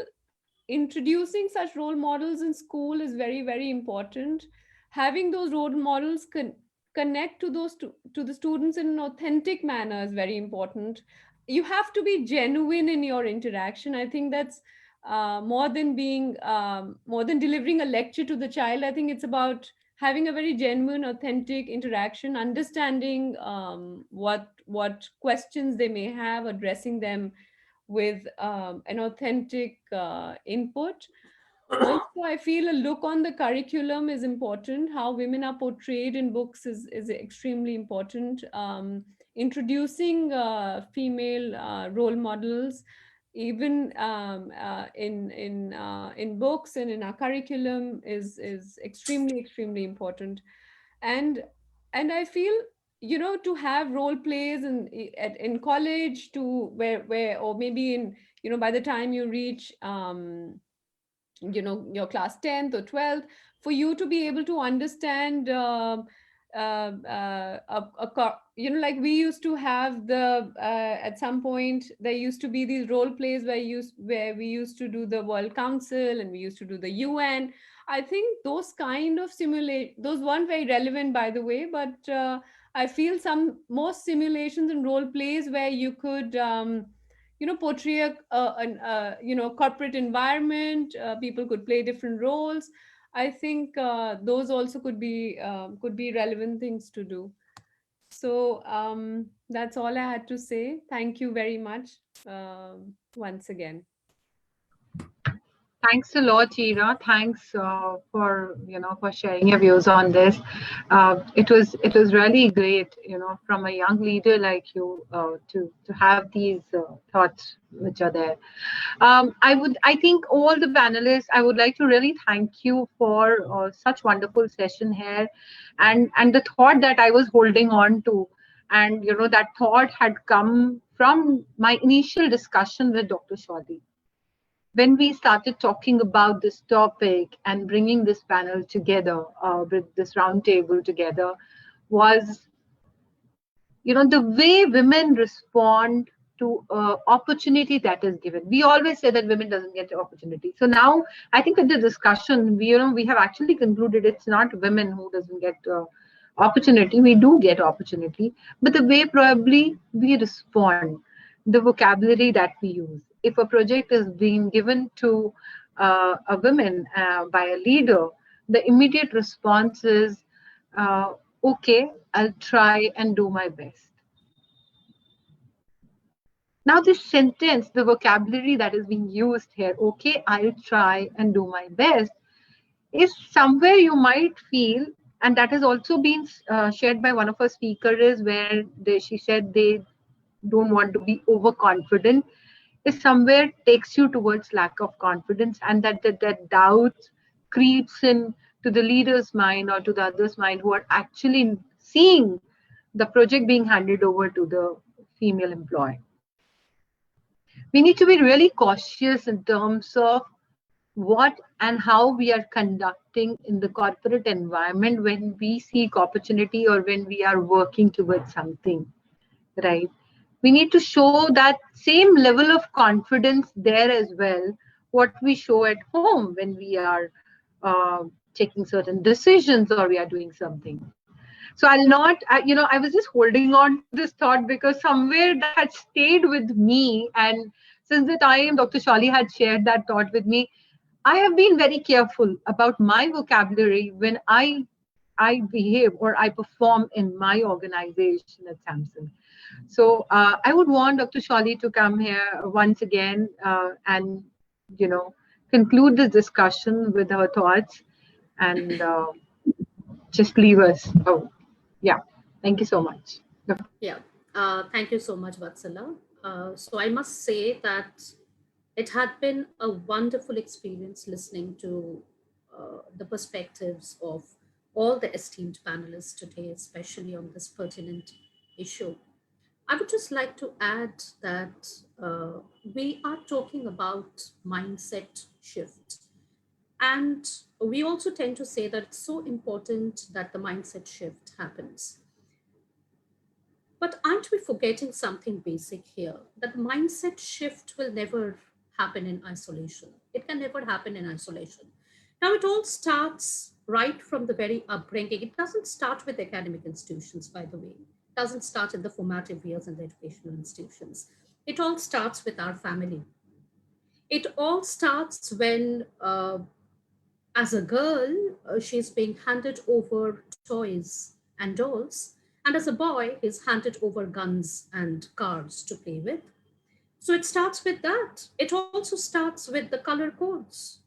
introducing such role models in school is very, very important. Having those role models connect to to the students in an authentic manner is very important. You have to be genuine in your interaction. I think that's more than delivering a lecture to the child. I think it's about having a very genuine, authentic interaction, understanding what questions they may have, addressing them with an authentic input. Also, I feel a look on the curriculum is important. How women are portrayed in books is extremely important. Introducing female role models, even in books and in our curriculum, is extremely important. And I feel, to have role plays in college, to where or maybe in, by the time you reach your class 10th or 12th, for you to be able to understand like we used to have at some point there used to be these role plays where we used to do the World Council and we used to do the UN. I think those kind of simulate, those weren't very relevant, by the way, but I feel some more simulations and role plays where you could portray corporate environment. People could play different roles. I think those also could be relevant things to do. So that's all I had to say. Thank you very much once again. Thanks a lot, Ira. Thanks for sharing your views on this. It was really great, from a young leader like you to have these thoughts which are there. I think all the panelists, I would like to really thank you for such wonderful session here, and the thought that I was holding on to, and that thought had come from my initial discussion with Dr. Shawty. When we started talking about this topic and bringing this panel together, with this roundtable together, was, the way women respond to opportunity that is given. We always say that women doesn't get the opportunity. So now I think with the discussion, we have actually concluded it's not women who doesn't get opportunity. We do get opportunity, but the way probably we respond, the vocabulary that we use. If a project is being given to a woman by a leader, the immediate response is, okay, I'll try and do my best. Now this sentence, the vocabulary that is being used here, okay, I'll try and do my best, is somewhere you might feel, and that has also been shared by one of our speakers, where she said they don't want to be overconfident, is somewhere takes you towards lack of confidence, and that doubt creeps in to the leader's mind or to the other's mind who are actually seeing the project being handed over to the female employee. We need to be really cautious in terms of what and how we are conducting in the corporate environment when we seek opportunity or when we are working towards something, right? We need to show that same level of confidence there as well, what we show at home when we are taking certain decisions or we are doing something. So I'll not, I was just holding on to this thought because somewhere that stayed with me. And since the time Dr. Shawty had shared that thought with me, I have been very careful about my vocabulary when I behave or I perform in my organization at Samsung. So I would want Dr. Shawty to come here once again and, conclude this discussion with her thoughts and just leave us. Oh, yeah. Thank you so much. Yeah. Thank you so much, Vatsala. So I must say that it had been a wonderful experience listening to the perspectives of all the esteemed panelists today, especially on this pertinent issue. I would just like to add that we are talking about mindset shift. And we also tend to say that it's so important that the mindset shift happens. But aren't we forgetting something basic here? That mindset shift will never happen in isolation. It can never happen in isolation. Now, it all starts right from the very upbringing. It doesn't start with academic institutions, by the way. It doesn't start in the formative years in the educational institutions. It all starts with our family. It all starts when, as a girl, she's being handed over toys and dolls, and as a boy, he's handed over guns and cars to play with. So it starts with that. It also starts with the color codes.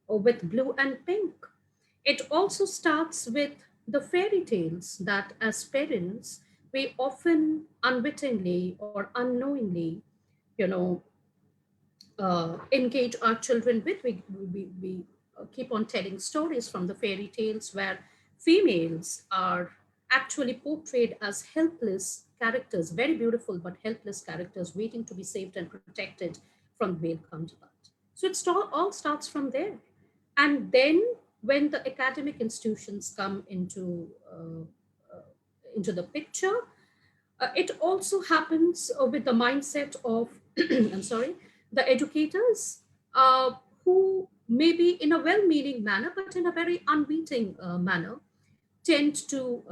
with blue and pink. It also starts with the fairy tales that as parents, we often unwittingly or unknowingly, you know, engage our children with. We keep on telling stories from the fairy tales where females are actually portrayed as helpless characters, very beautiful but helpless characters waiting to be saved and protected from the male counterpart. So all starts from there. And then when the academic institutions come into the picture, it also happens with the mindset of, I'm sorry, the educators who maybe in a well-meaning manner, but in a very unwitting manner, tend to,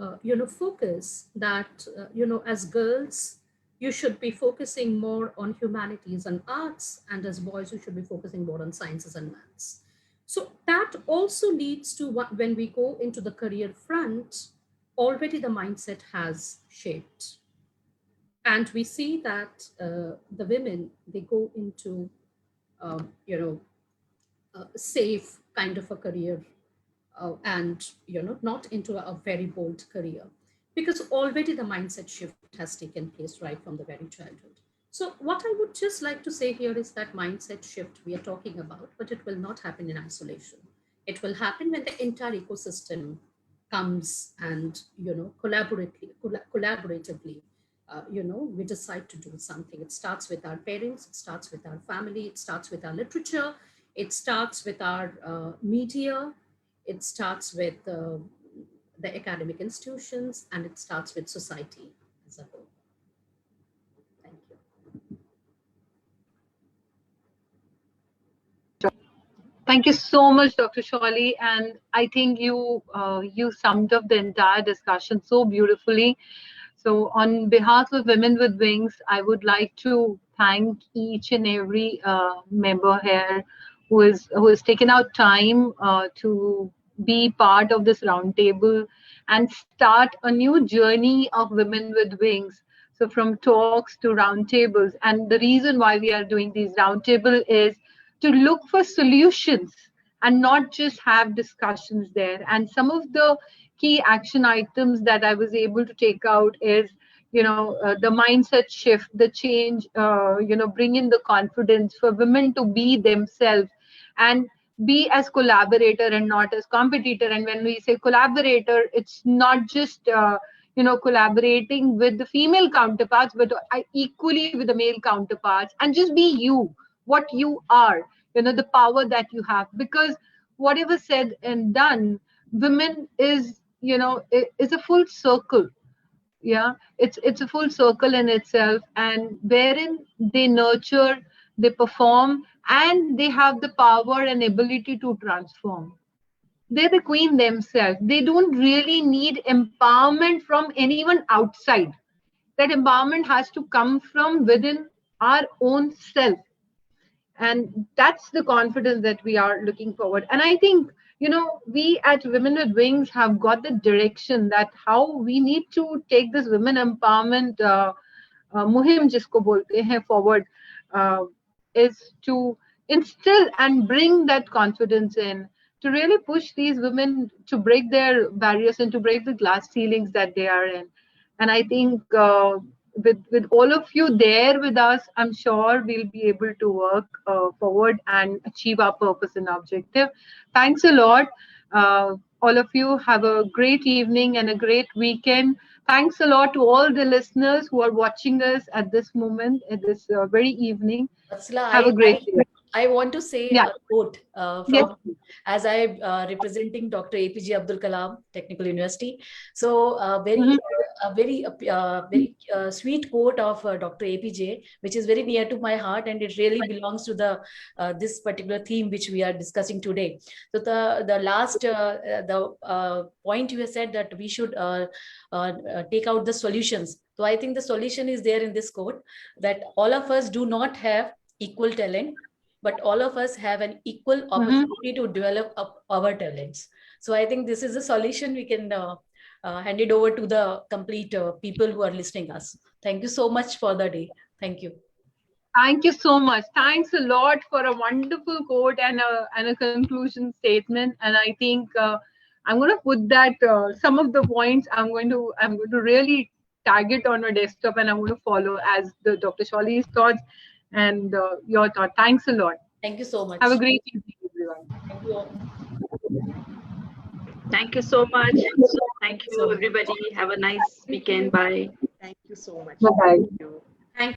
focus that, as girls, you should be focusing more on humanities and arts, and as boys, you should be focusing more on sciences and maths. So that also leads to when we go into the career front, already the mindset has shaped. And we see that the women, they go into a safe kind of a career, and not into a very bold career, because already the mindset shift has taken place right from the very childhood. So what I would just like to say here is that mindset shift we are talking about, but it will not happen in isolation. It will happen when the entire ecosystem comes and collaboratively, we decide to do something. It starts with our parents, it starts with our family, it starts with our literature, it starts with our media, it starts with the academic institutions, and it starts with society as a whole. Thank you. Thank you so much, Dr. Shawli. And I think you summed up the entire discussion so beautifully. So on behalf of Women with Wings, I would like to thank each and every member here who has taken out time to be part of this roundtable and start a new journey of Women with Wings. So from talks to roundtables. And the reason why we are doing these roundtable is to look for solutions and not just have discussions there. And some of the key action items that I was able to take out is, the mindset shift, the change, bring in the confidence for women to be themselves and be as collaborator and not as competitor. And when we say collaborator, it's not just, collaborating with the female counterparts, but equally with the male counterparts, and just be you, what you are, the power that you have. Because whatever said and done, women is a full circle. Yeah, it's a full circle in itself, and wherein they nurture, they perform, and they have the power and ability to transform. They're the queen themselves. They don't really need empowerment from anyone outside. That empowerment has to come from within our own self, and that's the confidence that we are looking forward. And I think we at Women with Wings have got the direction that how we need to take this women empowerment muhim jisko bolte hain forward, is to instill and bring that confidence in, to really push these women to break their barriers and to break the glass ceilings that they are in. And I think with all of you there with us, I'm sure we'll be able to work forward and achieve our purpose and objective. Thanks a lot. All of you have a great evening and a great weekend. Thanks a lot to all the listeners who are watching us at this moment, at this very evening. Vatsala, Have a great day. I want to say Yeah. a quote from, Yes. as I representing Dr. APJ Abdul Kalam Technical University. So a very sweet quote of Dr. APJ, which is very near to my heart, and it really belongs to the this particular theme which we are discussing today. So the last point you have said that we should take out the solutions. So I think the solution is there in this quote, that all of us do not have equal talent, but all of us have an equal opportunity to develop up our talents. So I think this is a solution we can hand it over to the complete people who are listening us. Thank you so much for the day. Thank you. Thank you so much. Thanks a lot for a wonderful quote and a conclusion statement. And I think I'm going to put that some of the points I'm going to really tag it on my desktop, and I'm going to follow as the Dr. Shawli's thoughts and your thought. Thanks a lot. Thank you so much. Have a great evening, everyone. Thank you. Thank you so much. Thank you, everybody. Have a nice weekend. Bye. Thank you so much. Bye-bye. Thank you.